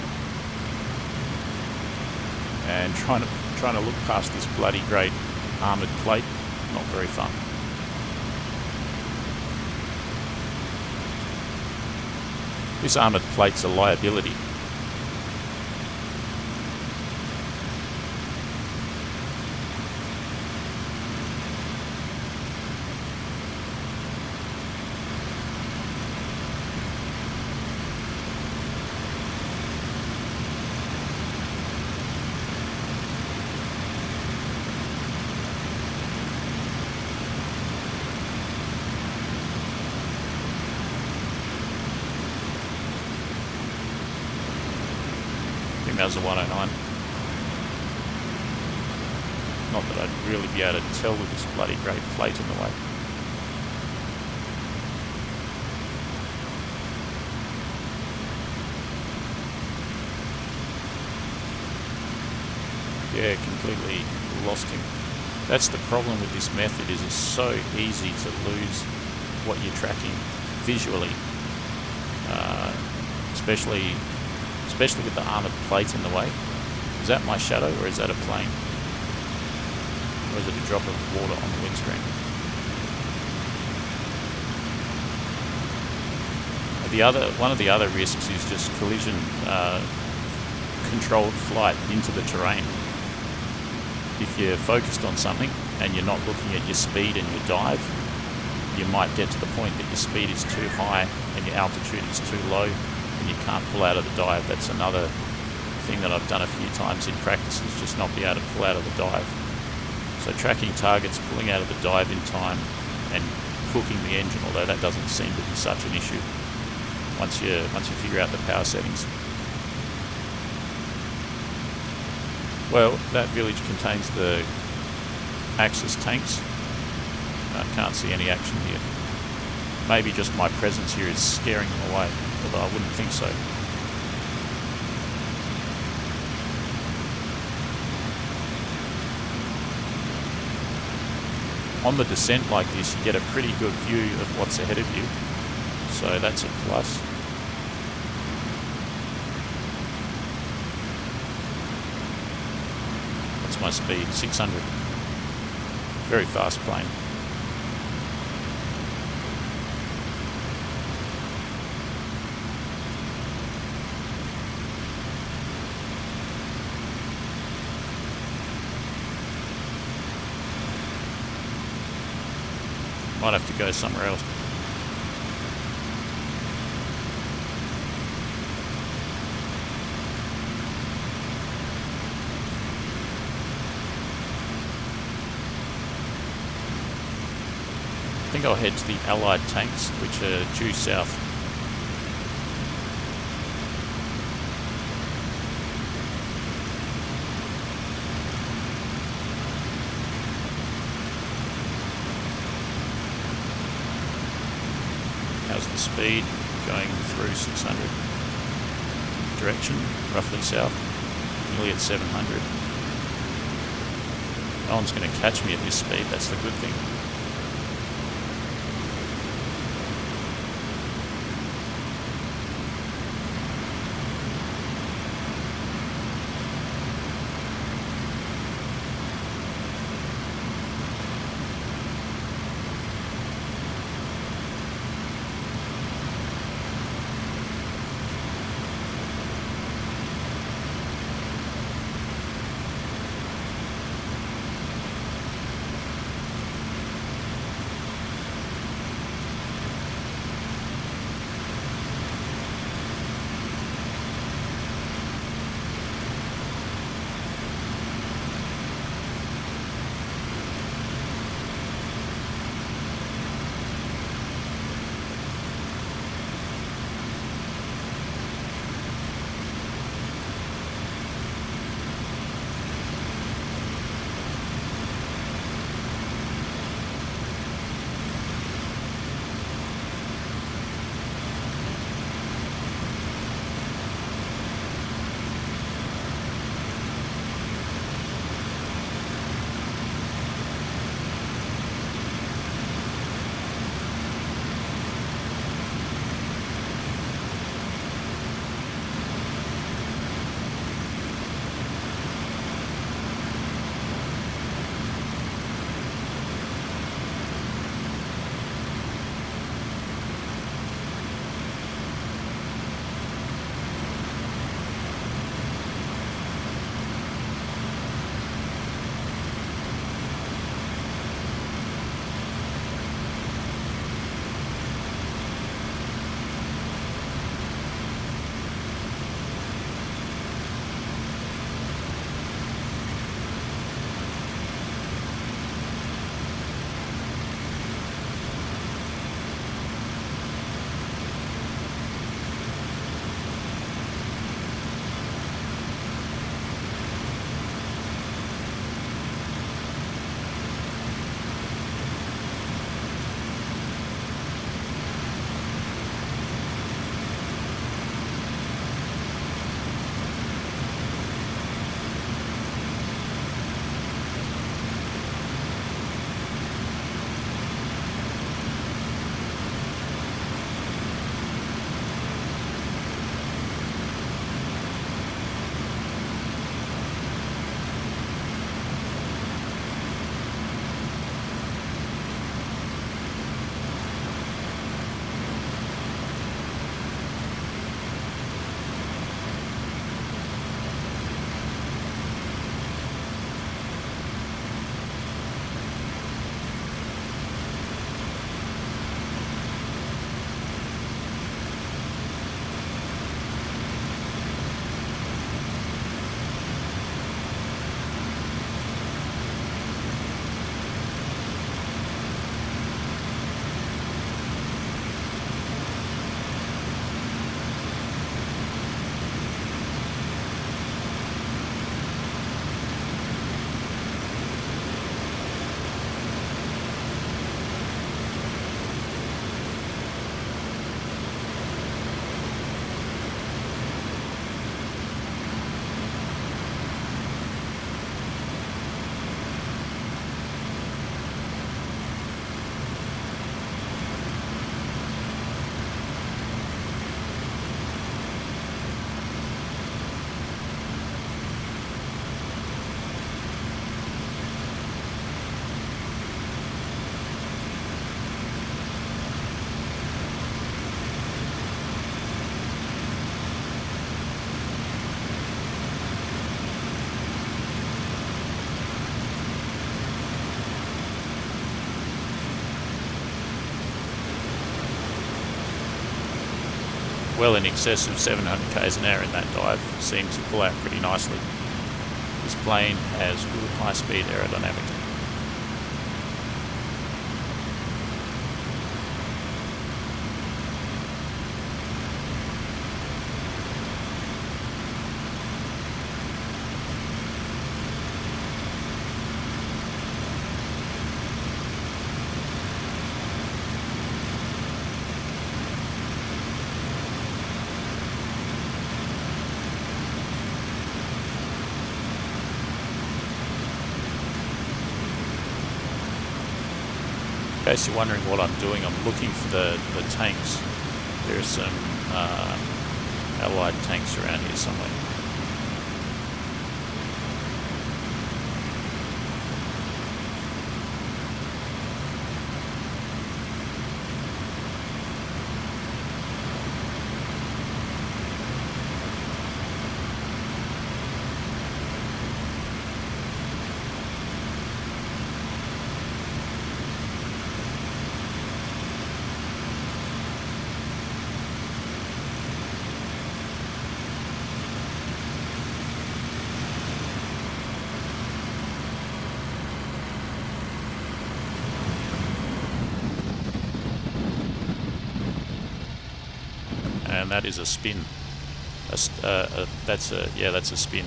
And trying to look past this bloody great armoured plate, not very fun. This armoured plate's a liability. That was a 109. Not that I'd really be able to tell with this bloody great plate in the way. Yeah, completely lost him. That's the problem with this method, is it's so easy to lose what you're tracking visually, especially with the armoured plate in the way. Is that my shadow, or is that a plane? Or is it a drop of water on the windscreen? One of the other risks is just collision controlled flight into the terrain. If you're focused on something and you're not looking at your speed and your dive, you might get to the point that your speed is too high and your altitude is too low, and you can't pull out of the dive. That's another thing that I've done a few times in practice, is just not be able to pull out of the dive. So tracking targets, pulling out of the dive in time, and cooking the engine, although that doesn't seem to be such an issue once you figure out the power settings. Well, that village contains the Axis tanks. I can't see any action here. Maybe just my presence here is scaring them away, although I wouldn't think so. On the descent like this, you get a pretty good view of what's ahead of you, so that's a plus. What's my speed? 600. Very fast plane. Might have to go somewhere else. I think I'll head to the Allied tanks, which are due south. How's the speed? Going through 600. Direction, roughly south. Nearly at 700. No one's going to catch me at this speed, that's the good thing. well in excess of 700 k's an hour in that dive. Seemed to pull out pretty nicely. This plane has good high-speed aerodynamics. In case you're wondering what I'm doing, I'm looking for the tanks. There are some Allied tanks around here somewhere. And that is a spin. That's a spin.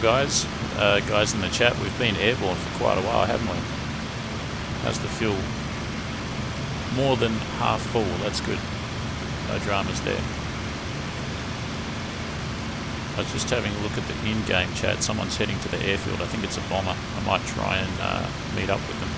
Guys in the chat, we've been airborne for quite a while, haven't we? How's the fuel? More than half full, that's good. No dramas there. I was just having a look at the in-game chat. Someone's heading to the airfield. I think it's a bomber. I might try and meet up with them.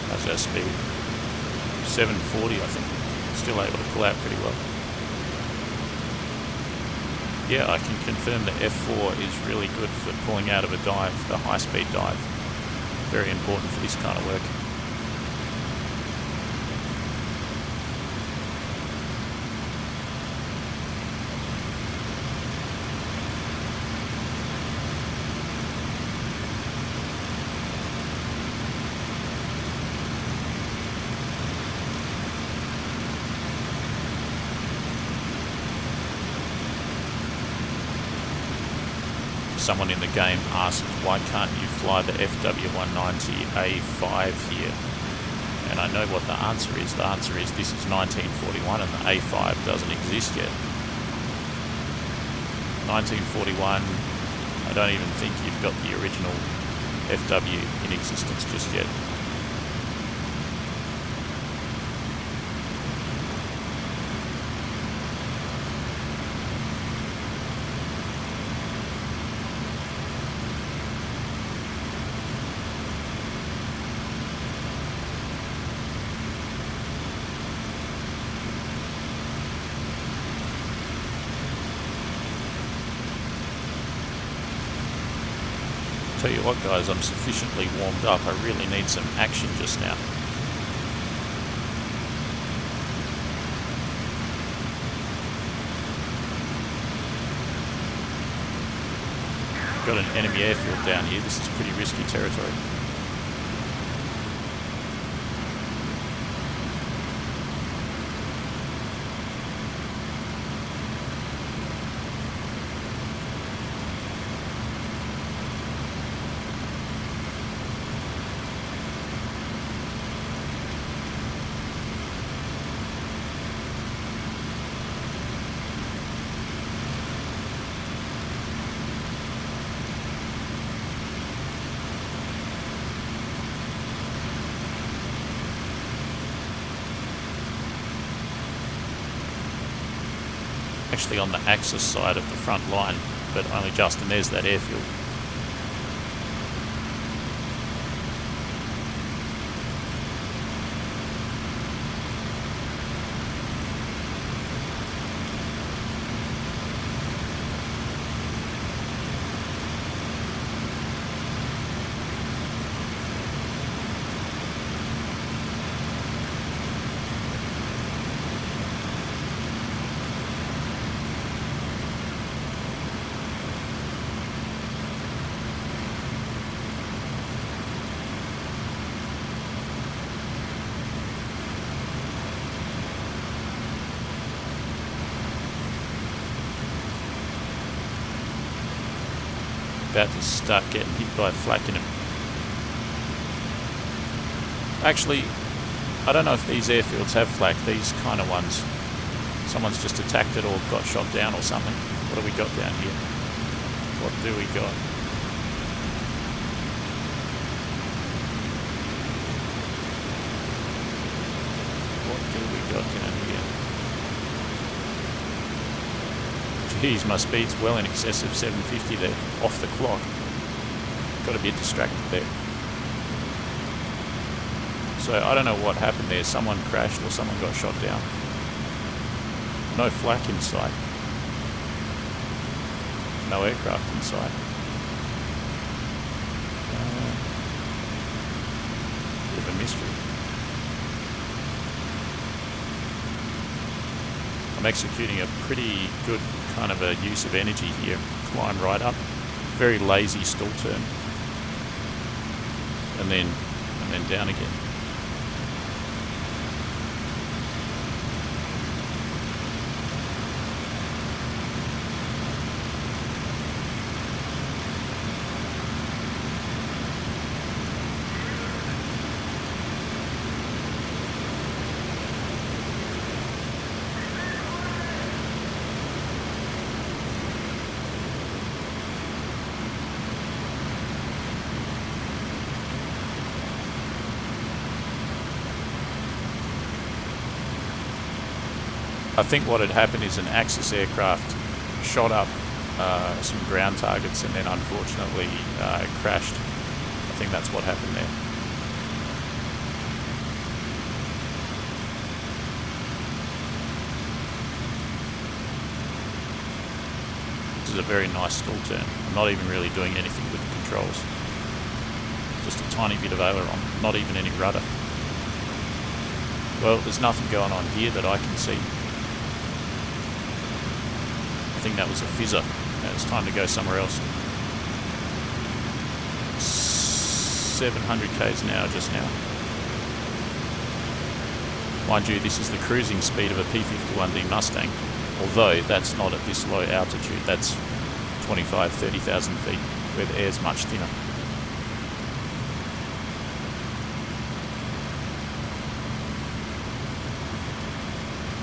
How's our speed? 740, I think. Still able to pull out pretty well. Yeah, I can confirm the F4 is really good for pulling out of a dive, the high-speed dive. Very important for this kind of work. Someone in the game asked, why can't you fly the Bf109G-2 here? And I know what the answer is. The answer is this is 1941 and the A5 doesn't exist yet. 1941. I don't even think you've got the original FW in existence just yet. Tell you what guys, I'm sufficiently warmed up. I really need some action just now. Got an enemy airfield down here. This is pretty risky territory. Actually on the Axis side of the front line, but only just, and there's that airfield. About to start getting hit by flak in him. Actually, I don't know if these airfields have flak, these kind of ones. Someone's just attacked it or got shot down or something. What have we got down here? What do we got? What do we got down here? Geez, my speed's well in excess of 750 there, off the clock. Got a bit distracted there. So I don't know what happened there. Someone crashed or someone got shot down. No flak in sight. No aircraft in sight. Bit of a mystery. I'm executing a pretty good kind of a use of energy here. Climb right up, very lazy stall turn, and then down again. I think what had happened is an Axis aircraft shot up some ground targets and then unfortunately crashed. I think that's what happened there. This is a very nice stall turn. I'm not even really doing anything with the controls. Just a tiny bit of aileron, not even any rudder. Well, there's nothing going on here that I can see. I think that was a fizzer. It's time to go somewhere else. 700 k's an hour just now. Mind you, this is the cruising speed of a P51D Mustang, although that's not at this low altitude. That's 25, 30,000 feet, where the air's much thinner.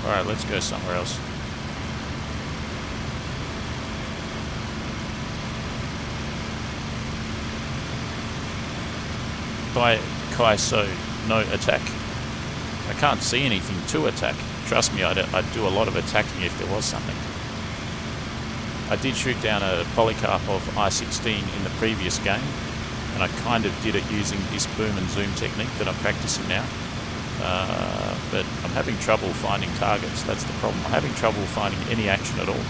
Alright, let's go somewhere else. by Kaiso, no attack. I can't see anything to attack. Trust me, I'd do a lot of attacking if there was something. I did shoot down a polycarp of I-16 in the previous game, and I kind of did it using this boom and zoom technique that I'm practicing now. But I'm having trouble finding targets. That's the problem. I'm having trouble finding any action at all.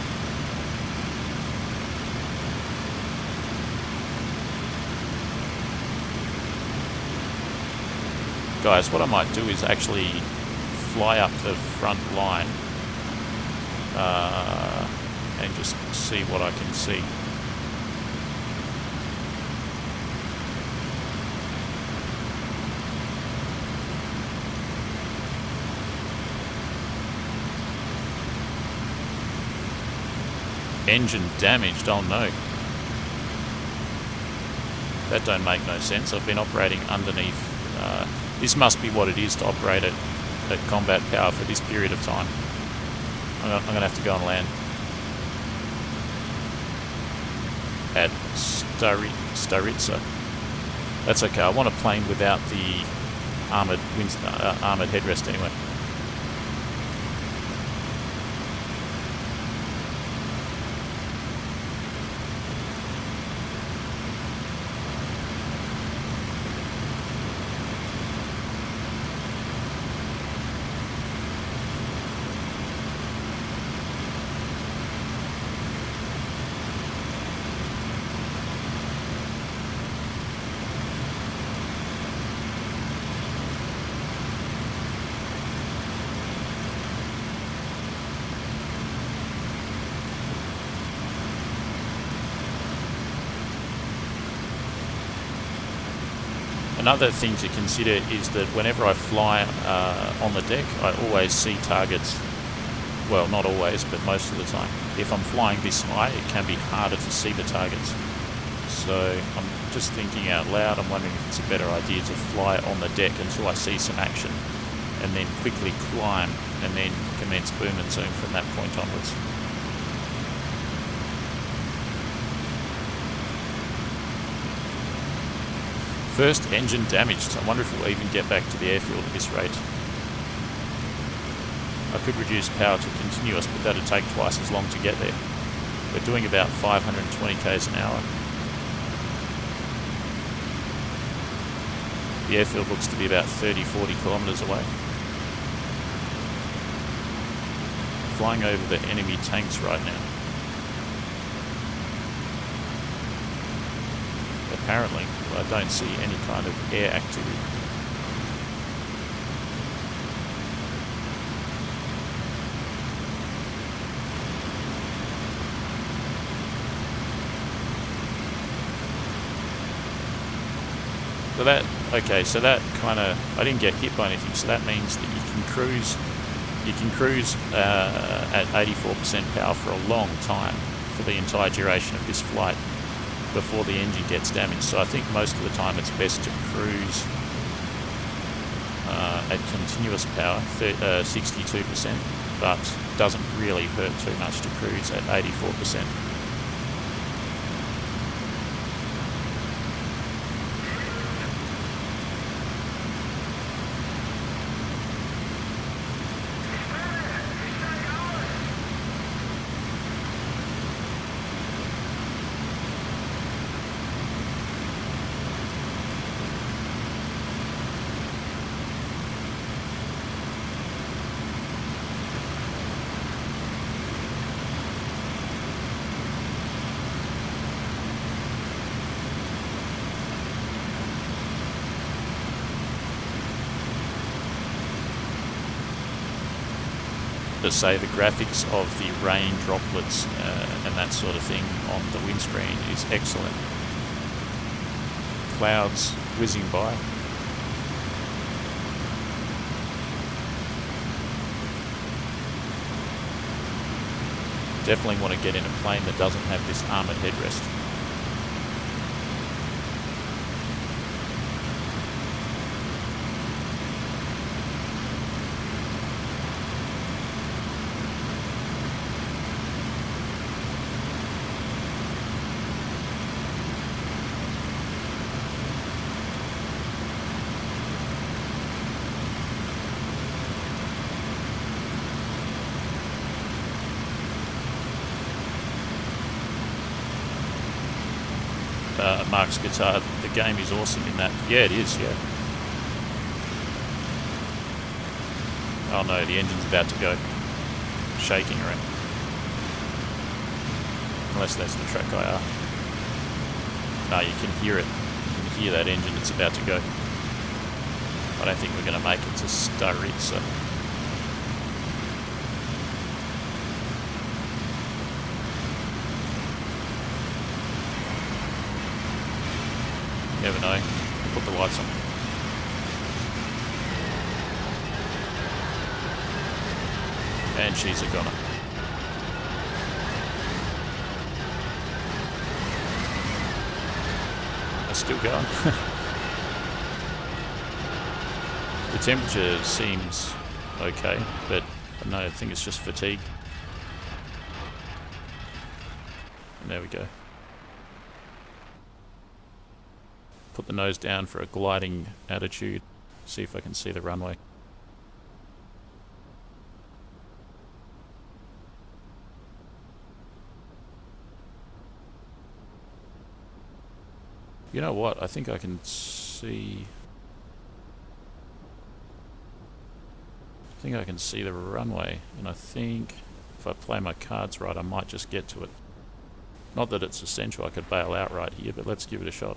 Guys, what I might do is actually fly up the front line and just see what I can see. Engine damaged, oh no. That don't make no sense. I've been operating underneath. This must be what it is to operate at combat power for this period of time. I'm going to have to go and land at Staritsa. That's okay. I want a plane without the armoured headrest anyway. Another thing to consider is that whenever I fly on the deck, I always see targets. Well, not always, but most of the time. If I'm flying this high, it can be harder to see the targets. So I'm just thinking out loud. I'm wondering if it's a better idea to fly on the deck until I see some action, and then quickly climb, and then commence boom and zoom from that point onwards. First engine damaged. I wonder if we'll even get back to the airfield at this rate. I could reduce power to continuous, but that'd take twice as long to get there. We're doing about 520 k's an hour. The airfield looks to be about 30-40 kilometres away. Flying over the enemy tanks right now. Apparently, I don't see any kind of air activity. So that kind of, I didn't get hit by anything, so that means that you can cruise at 84% power for a long time for the entire duration of this flight before the engine gets damaged. So I think most of the time it's best to cruise at continuous power, 62%, but doesn't really hurt too much to cruise at 84%. To say the graphics of the rain droplets and that sort of thing on the windscreen is excellent. Clouds whizzing by. Definitely want to get in a plane that doesn't have this armoured headrest. Mark's guitar. The game is awesome in that. Yeah, it is, yeah. Oh no, the engine's about to go. Shaking around. Unless that's the track IR. No, you can hear it. You can hear that engine, it's about to go. I don't think we're going to make it to Staritsa. You never know. Put the lights on. And she's a goner. It's still going. The temperature seems okay, but no, I think it's just fatigue. And there we go. Put the nose down for a gliding attitude. See if I can see the runway. You know what? I think I can see... I think I can see the runway, and I think if I play my cards right, I might just get to it. Not that it's essential, I could bail out right here, but let's give it a shot.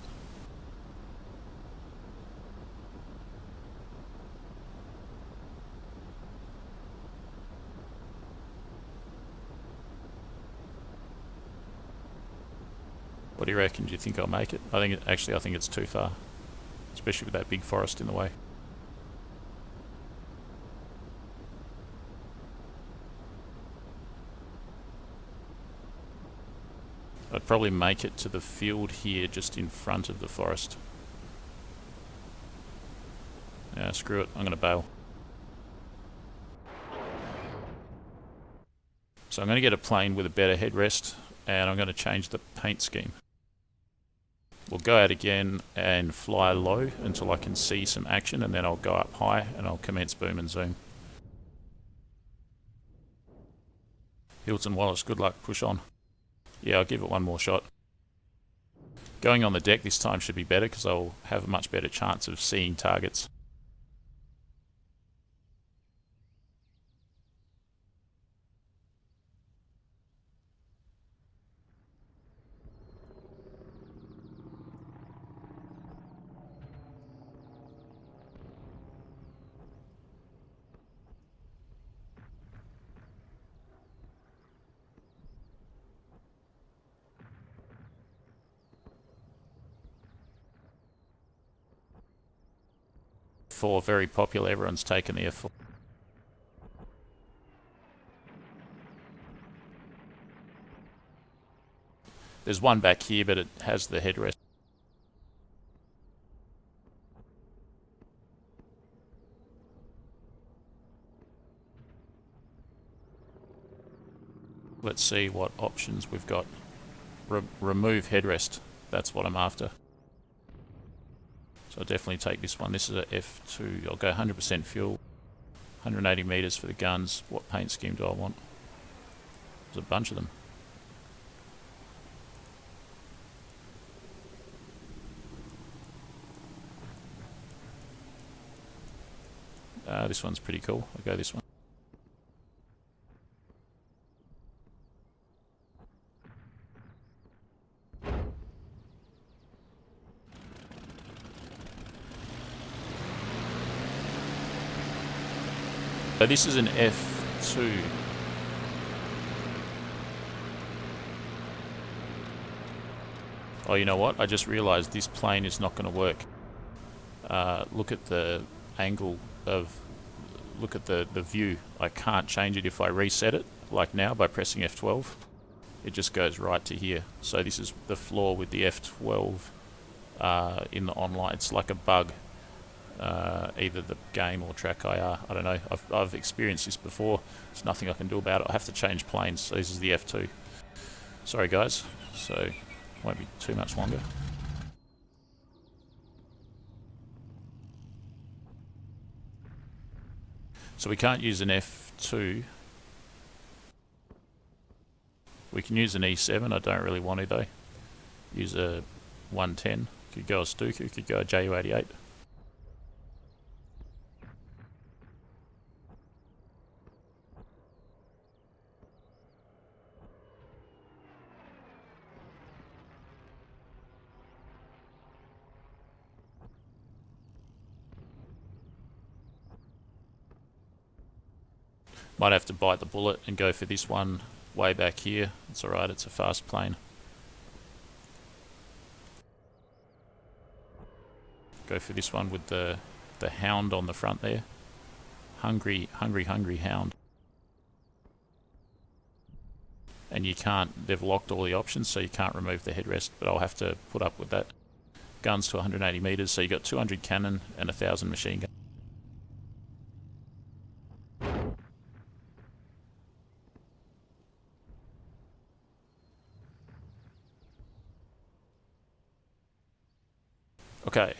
What do you reckon? Do you think I'll make it? I think I think it's too far, especially with that big forest in the way. I'd probably make it to the field here just in front of the forest. Yeah, screw it, I'm going to bail. So I'm going to get a plane with a better headrest, and I'm going to change the paint scheme. We'll go out again and fly low until I can see some action, and then I'll go up high and I'll commence boom and zoom. Hilton Wallace, good luck, push on. Yeah, I'll give it one more shot. Going on the deck this time should be better because I'll have a much better chance of seeing targets. F4, very popular, everyone's taken the F4. There's one back here, but it has the headrest. Let's see what options we've got. Remove headrest, that's what I'm after. So I'll definitely take this one. This is a F2. I'll go 100% fuel, 180 meters for the guns. What paint scheme do I want? There's a bunch of them. This one's pretty cool. I'll go this one. So this is an F2. Oh, you know what? I just realized this plane is not going to work. Look at the angle of... Look at the view. I can't change it if I reset it, like now, by pressing F12. It just goes right to here. So this is the flaw with the F12 in the online. It's like a bug. Either the game or track IR. I don't know. I've experienced this before. There's nothing I can do about it. I have to change planes. So this is the F2. Sorry guys. So won't be too much longer. So we can't use an F2. We can use an E7. I don't really want to though. Use a 110. Could go a Stuka, could go a Ju-88. Might have to bite the bullet and go for this one way back here. It's alright, it's a fast plane. Go for this one with the hound on the front there. Hungry hound. And you can't, they've locked all the options, so you can't remove the headrest, but I'll have to put up with that. Guns to 180 meters, so you got 200 cannon and 1,000 machine gun. Okay.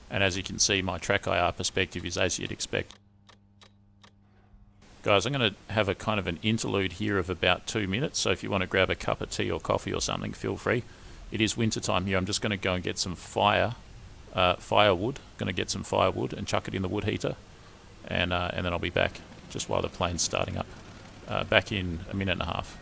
And as you can see, my track IR perspective is as you'd expect. Guys, I'm going to have a kind of an interlude here of about 2 minutes, so if you want to grab a cup of tea or coffee or something, feel free. It is winter time here. I'm just going to go and get some firewood. Going to get some firewood and chuck it in the wood heater, and then I'll be back just while the plane's starting up. Back in a minute and a half.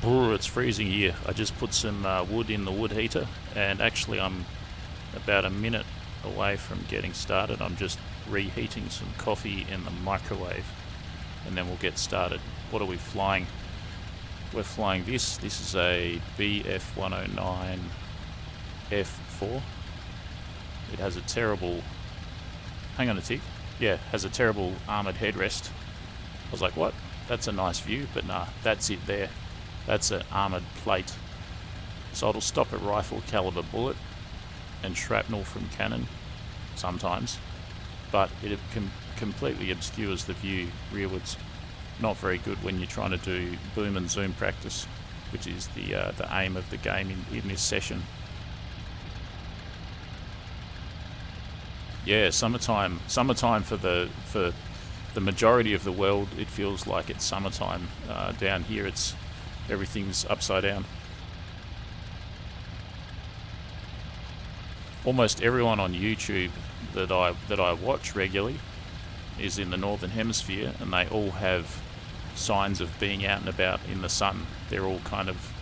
Brr, it's freezing here. I just put some wood in the wood heater, and actually I'm about a minute away from getting started. I'm just reheating some coffee in the microwave, and then we'll get started. What are we flying? We're flying this. This is a Bf109G-2 It has a terrible... Hang on a tick. Yeah, has a terrible armoured headrest. I was like, what? That's a nice view, but nah, that's it there. That's an armoured plate. So it'll stop a rifle caliber bullet and shrapnel from cannon sometimes, but it completely obscures the view rearwards. Not very good when you're trying to do boom and zoom practice, which is the aim of the game in this session. Yeah, summertime for the majority of the world. It feels like it's summertime. Down here, everything's upside down. Almost everyone on YouTube that I watch regularly is in the Northern Hemisphere, and they all have signs of being out and about in the sun. They're all kind of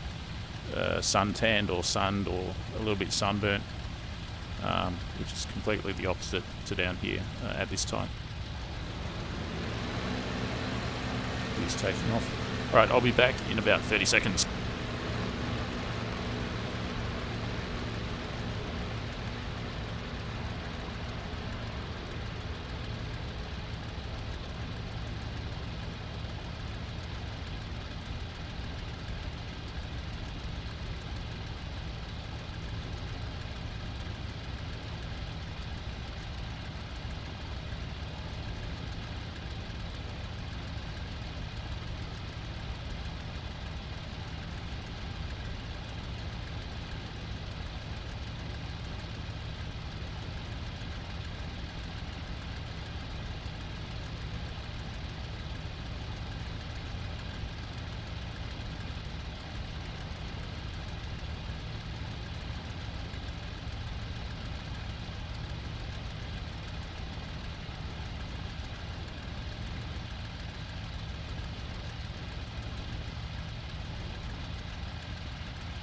suntanned or sunned or a little bit sunburnt, which is completely the opposite to down here at this time. He's taking off. Alright, I'll be back in about 30 seconds.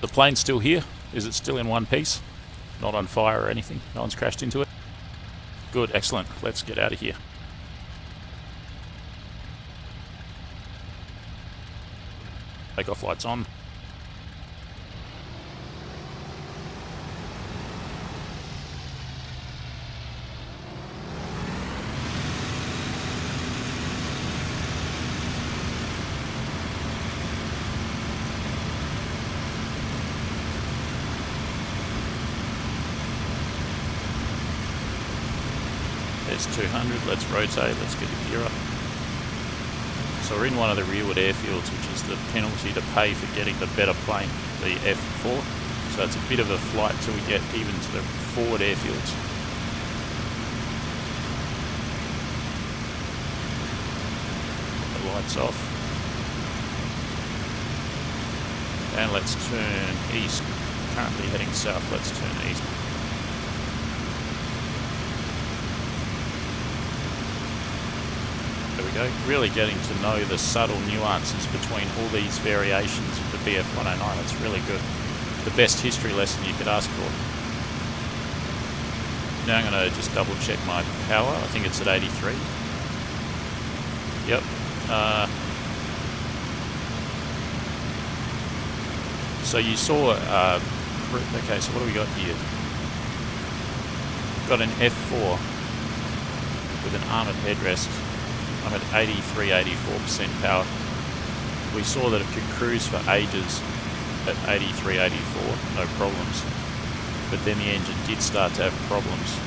The plane's still here. Is it still in one piece? Not on fire or anything? No one's crashed into it? Good, excellent. Let's get out of here. Takeoff lights on. There's 200, let's rotate, let's get the gear up. So we're in one of the rearward airfields, which is the penalty to pay for getting the better plane, the F4. So it's a bit of a flight till we get even to the forward airfields. The lights off. And let's turn east. Currently heading south, let's turn east. There we go. Really getting to know the subtle nuances between all these variations of the Bf109. It's really good. The best history lesson you could ask for. Now I'm going to just double check my power. I think it's at 83. Yep. So you saw... okay, so what do we got here? We've got an F4 with an armoured headrest. I'm at 83-84% power. We saw that it could cruise for ages at 83-84, no problems. But then the engine did start to have problems.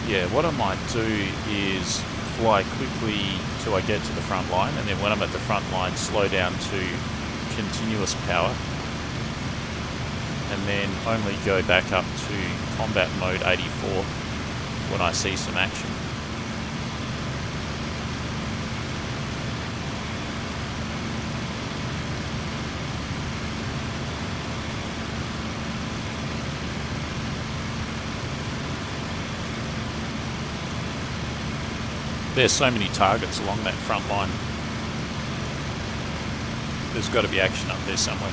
Yeah, what I might do is fly quickly till I get to the front line, and then when I'm at the front line, slow down to continuous power, and then only go back up to combat mode 84 when I see some action. There's so many targets along that front line. There's got to be action up there somewhere.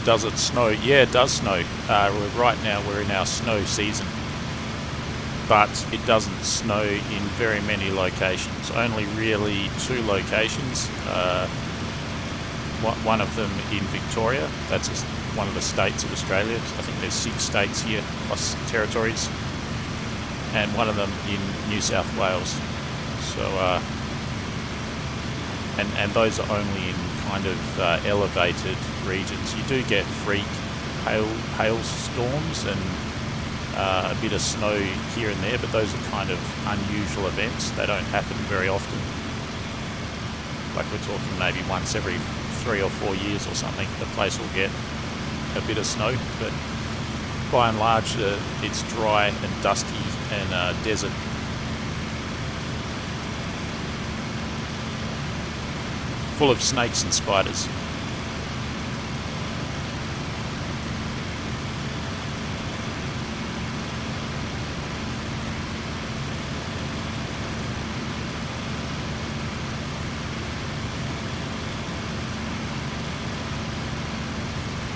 Does it snow? Yeah, it does snow. Right now we're in our snow season, but it doesn't snow in very many locations. Only really 2 locations. One of them in Victoria. That's one of the states of Australia. I think there's 6 states here plus territories, and one of them in New South Wales. So, and those are only in kind of elevated regions. You do get freak hailstorms and a bit of snow here and there, but those are kind of unusual events. They don't happen very often. Like we're talking maybe once every 3 or 4 years or something, the place will get a bit of snow, but by and large it's dry and dusty and desert. Full of snakes and spiders.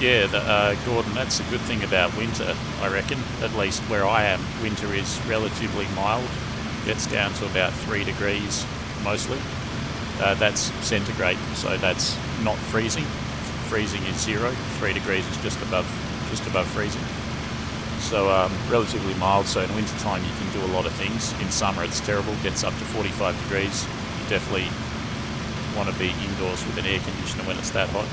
Yeah, Gordon, that's a good thing about winter, I reckon. At least where I am, winter is relatively mild. Gets down to about 3 degrees mostly. That's centigrade, so that's not freezing. Freezing is 0. 3 degrees is just above freezing. So relatively mild. So in winter time you can do a lot of things. In summer it's terrible. Gets up to 45 degrees. You definitely want to be indoors with an air conditioner when it's that hot.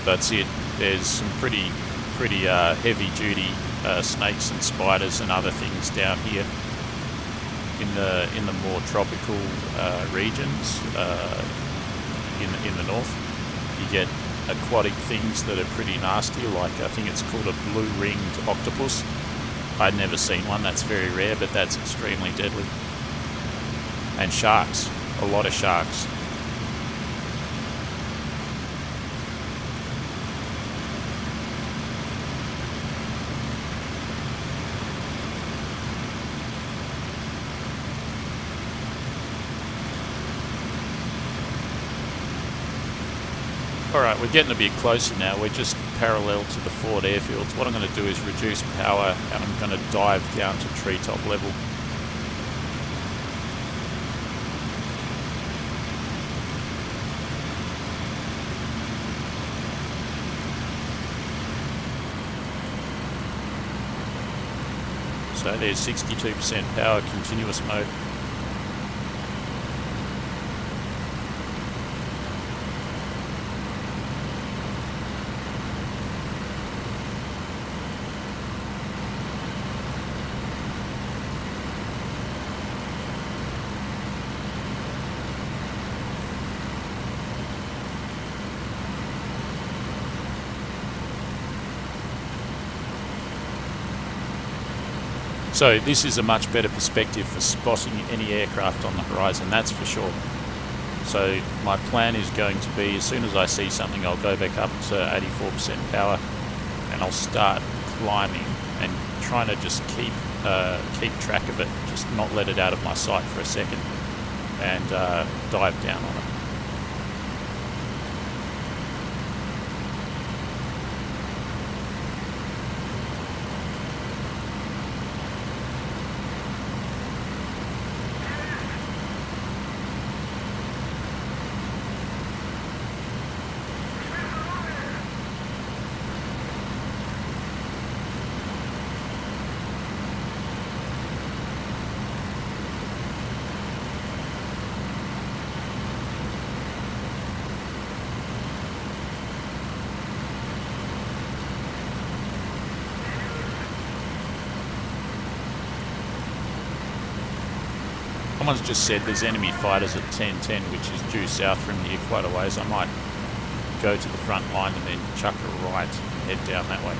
That's it. There's some pretty heavy duty snakes and spiders and other things down here in the more tropical regions in the north. You get aquatic things that are pretty nasty, like I think it's called a blue-ringed octopus. I'd never seen one. That's very rare, but that's extremely deadly. And sharks, a lot of sharks. Alright, we're getting a bit closer now. We're just parallel to the Ford airfields. What I'm going to do is reduce power and I'm going to dive down to treetop level. So there's 62% power, continuous mode. So this is a much better perspective for spotting any aircraft on the horizon, that's for sure. So my plan is going to be, as soon as I see something, I'll go back up to 84% power and I'll start climbing and trying to just keep track of it, just not let it out of my sight for a second and dive down on it. someone's just said there's enemy fighters at 1010, which is due south from here quite a ways. I might go to the front line and then chuck a right and head down that way.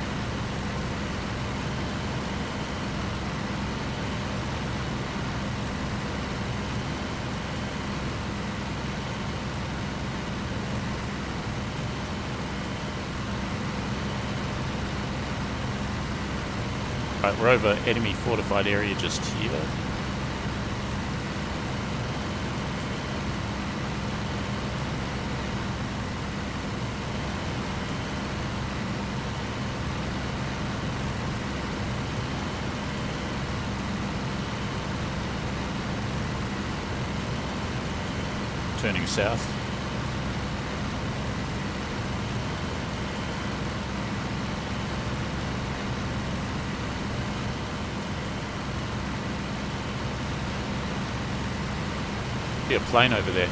Right, we're over enemy fortified area just here. Turning south. See a plane over there.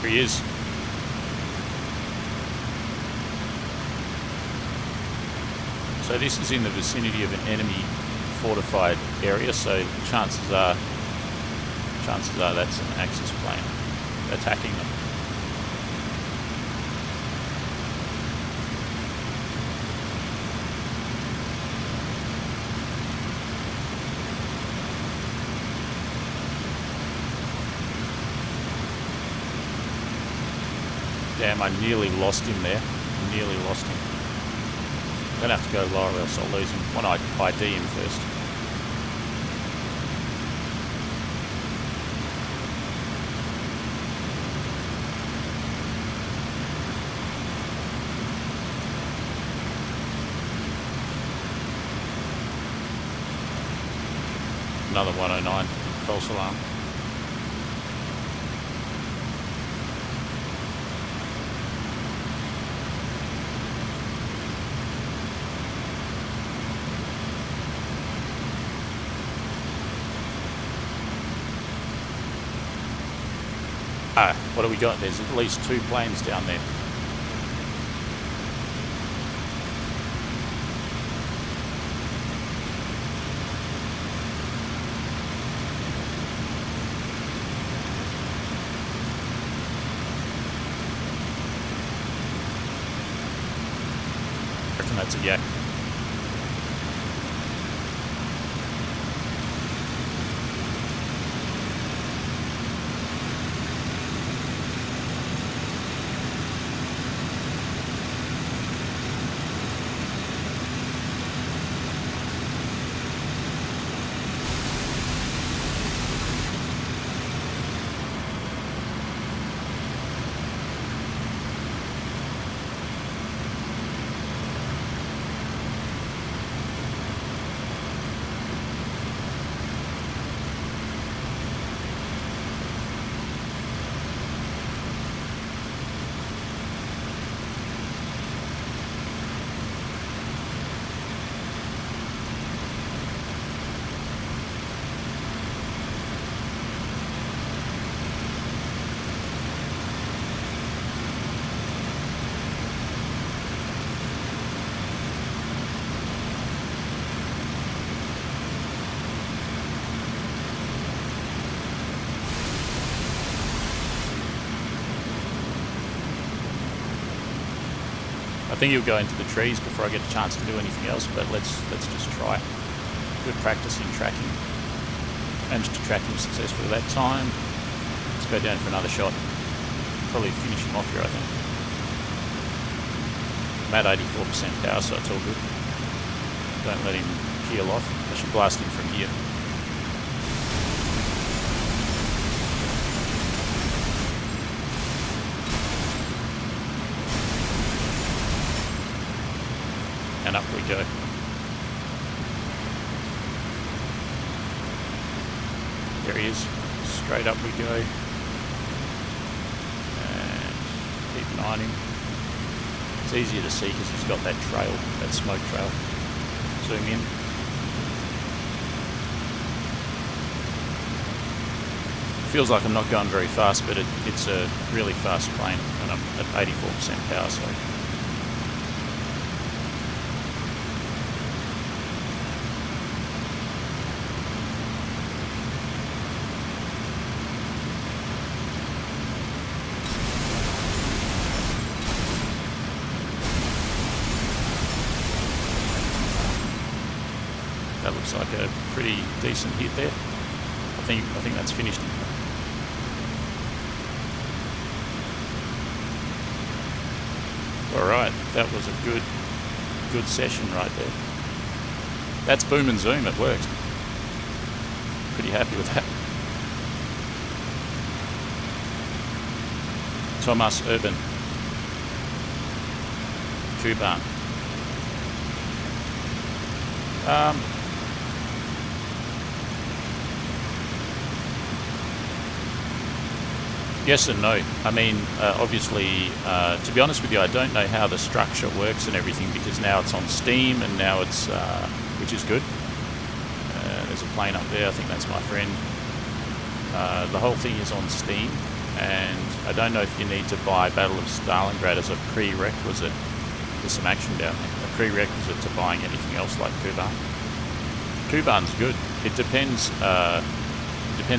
Here he is. So this is in the vicinity of an enemy fortified area, so chances are that's an Axis plane attacking them. Damn, I nearly lost him there. Nearly lost him. I'm gonna have to go lower or else I'll lose him. Want to ID him first. Another 109 false alarm. What do we got? There's at least 2 planes down there. I reckon that's a yak. I think he'll go into the trees before I get a chance to do anything else, but let's just try. Good practice in tracking. Managed to track him successfully that time. Let's go down for another shot. Probably finish him off here, I think. I'm at 84% power, so it's all good. Don't let him peel off. I should blast him from here. and up we go. There he is. Straight up we go. And keep an eye on him. It's easier to see because he's got that trail, that smoke trail. Zoom in. Feels like I'm not going very fast, but it's a really fast plane, and I'm at 84% power, so. That looks like a pretty decent hit there. I think that's finished him. Alright, that was a good session right there. That's Boom and Zoom, it works. Pretty happy with that. Thomas Urban. Kuban. Yes and no. I mean, obviously, to be honest with you, I don't know how the structure works and everything, because now it's on Steam and now it's, which is good. There's a plane up there, I think that's my friend. The whole thing is on Steam, and I don't know if you need to buy Battle of Stalingrad as a prerequisite. There's some action down there. A prerequisite to buying anything else like Kuban. Kuban's good. It depends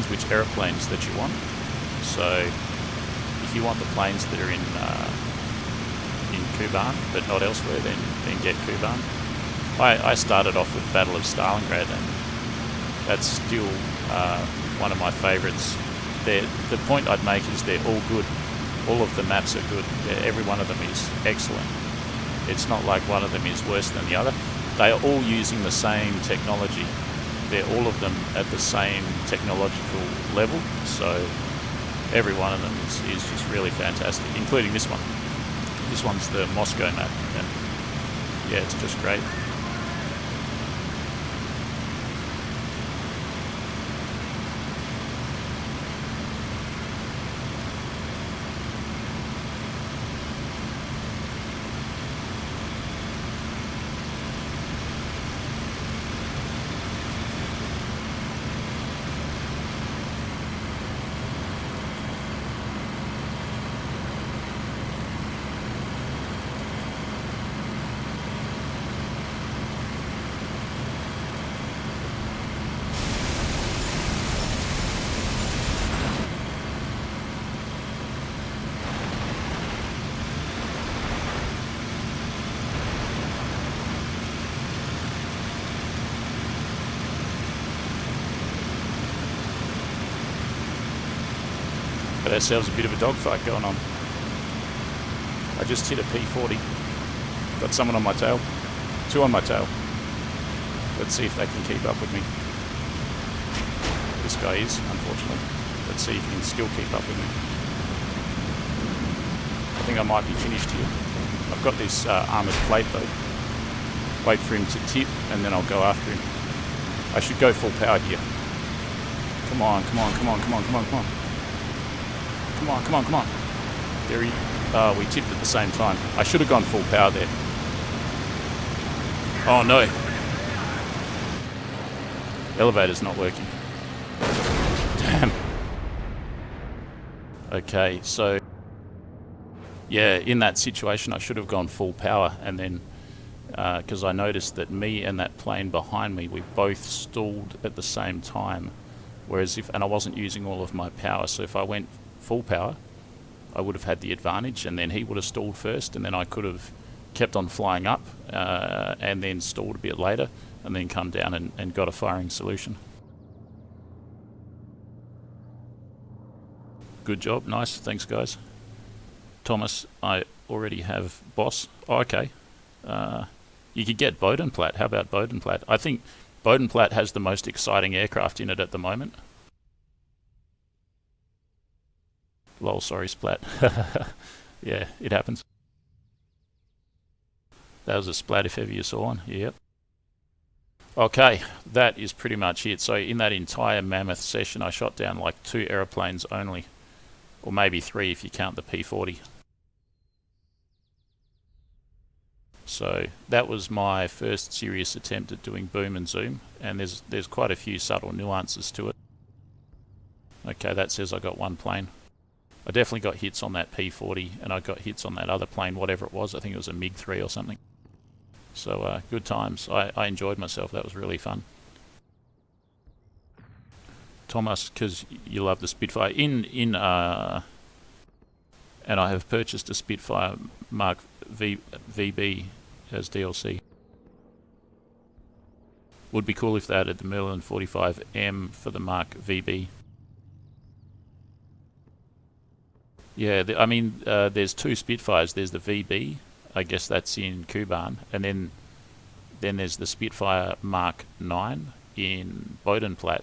which aeroplanes that you want. So if you want the planes that are in Kuban but not elsewhere, then get Kuban. I started off with Battle of Stalingrad, and that's still one of my favourites. The point I'd make is they're all good. All of the maps are good. Every one of them is excellent. It's not like one of them is worse than the other. They are all using the same technology. They're all of them at the same technological level. So every one of them is just really fantastic, including this one. This one's the Moscow map, and yeah, it's just great. Got ourselves a bit of a dogfight going on. I just hit a P40. Got someone on my tail. Two on my tail. Let's see if they can keep up with me. This guy is, unfortunately. Let's see if he can still keep up with me. I think I might be finished here. I've got this armoured plate though. Wait for him to tip and then I'll go after him. I should go full power here. Come on, come on, come on, come on, come on, come on. Come on, come on, come on. There he... we tipped at the same time. I should have gone full power there. Oh no. Elevator's not working. Damn. Okay, so... yeah, in that situation I should have gone full power, and then... because I noticed that me and that plane behind me, we both stalled at the same time. Whereas if... and I wasn't using all of my power, so if I went full power, I would have had the advantage, and then he would have stalled first, and then I could have kept on flying up, and then stalled a bit later, and then come down and got a firing solution. Good job, nice, thanks guys. Thomas, I already have boss. Oh, okay. You could get Bodenplatte. How about Bodenplatte? I think Bodenplatte has the most exciting aircraft in it at the moment. Lol, sorry, Splat. Yeah, it happens. That was a splat if ever you saw one. Yep. Okay, that is pretty much it. So in that entire mammoth session, I shot down like 2 aeroplanes only, or maybe 3 if you count the P-40. So that was my first serious attempt at doing boom and zoom, and there's quite a few subtle nuances to it. Okay, that says I got 1 plane. I definitely got hits on that P-40, and I got hits on that other plane, whatever it was. I think it was a MiG-3 or something. So good times. I enjoyed myself. That was really fun. Thomas, because you love the Spitfire. And I have purchased a Spitfire Mark VB as DLC. Would be cool if they added the Merlin 45M for the Mark VB. Yeah, I mean, there's 2 Spitfires. There's the VB, I guess that's in Kuban, and then there's the Spitfire Mark 9 in Bodenplatte.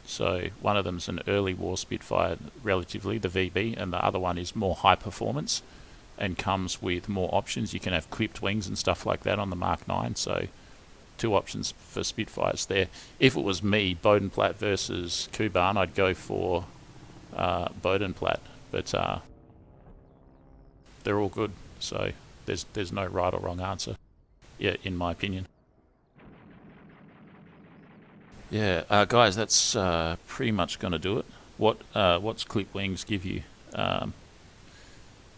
So one of them's an early war Spitfire, relatively, the VB, and the other one is more high performance and comes with more options. You can have clipped wings and stuff like that on the Mark 9, so 2 options for Spitfires there. If it was me, Bodenplatte versus Kuban, I'd go for Bodenplatte, but they're all good, so there's no right or wrong answer, yeah, in my opinion. Yeah, guys, that's pretty much going to do it. What's clip wings give you?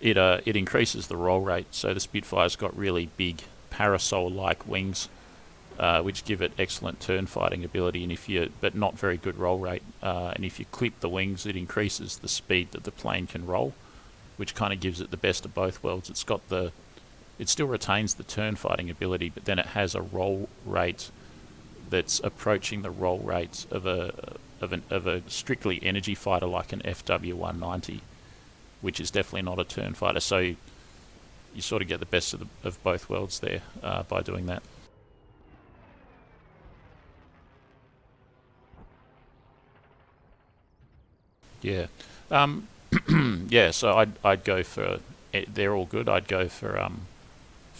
It increases the roll rate, so the Spitfire's got really big parasol-like wings, which give it excellent turn fighting ability, but not very good roll rate. And if you clip the wings, it increases the speed that the plane can roll, which kind of gives it the best of both worlds. It still retains the turn fighting ability, but then it has a roll rate that's approaching the roll rate of a strictly energy fighter like an Bf109G, which is definitely not a turn fighter. So you sort of get the best of both worlds there by doing that. Yeah, yeah. So I'd go for. They're all good. I'd go for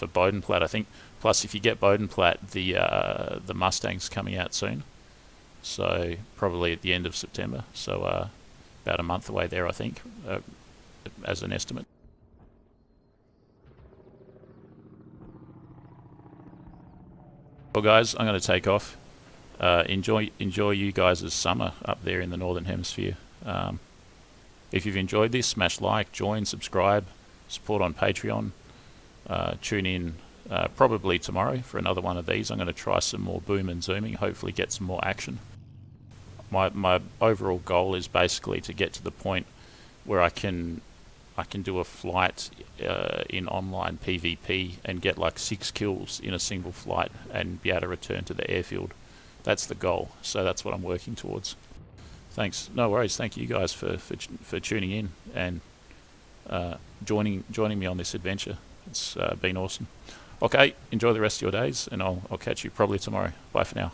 Bodenplatte, I think. Plus, if you get Bodenplatte, the Mustang's coming out soon, so probably at the end of September. So about a month away there, I think, as an estimate. Well, guys, I'm going to take off. Enjoy you guys' summer up there in the Northern Hemisphere. If you've enjoyed this, smash like, join, subscribe, support on Patreon. Tune in probably tomorrow for another one of these. I'm going to try some more boom and zooming, hopefully get some more action. My overall goal is basically to get to the point where I can do a flight in online PvP and get like 6 kills in a single flight and be able to return to the airfield. That's the goal, so that's what I'm working towards. Thanks. No worries. Thank you guys for tuning in and joining me on this adventure. It's been awesome. Okay, enjoy the rest of your days, and I'll catch you probably tomorrow. Bye for now.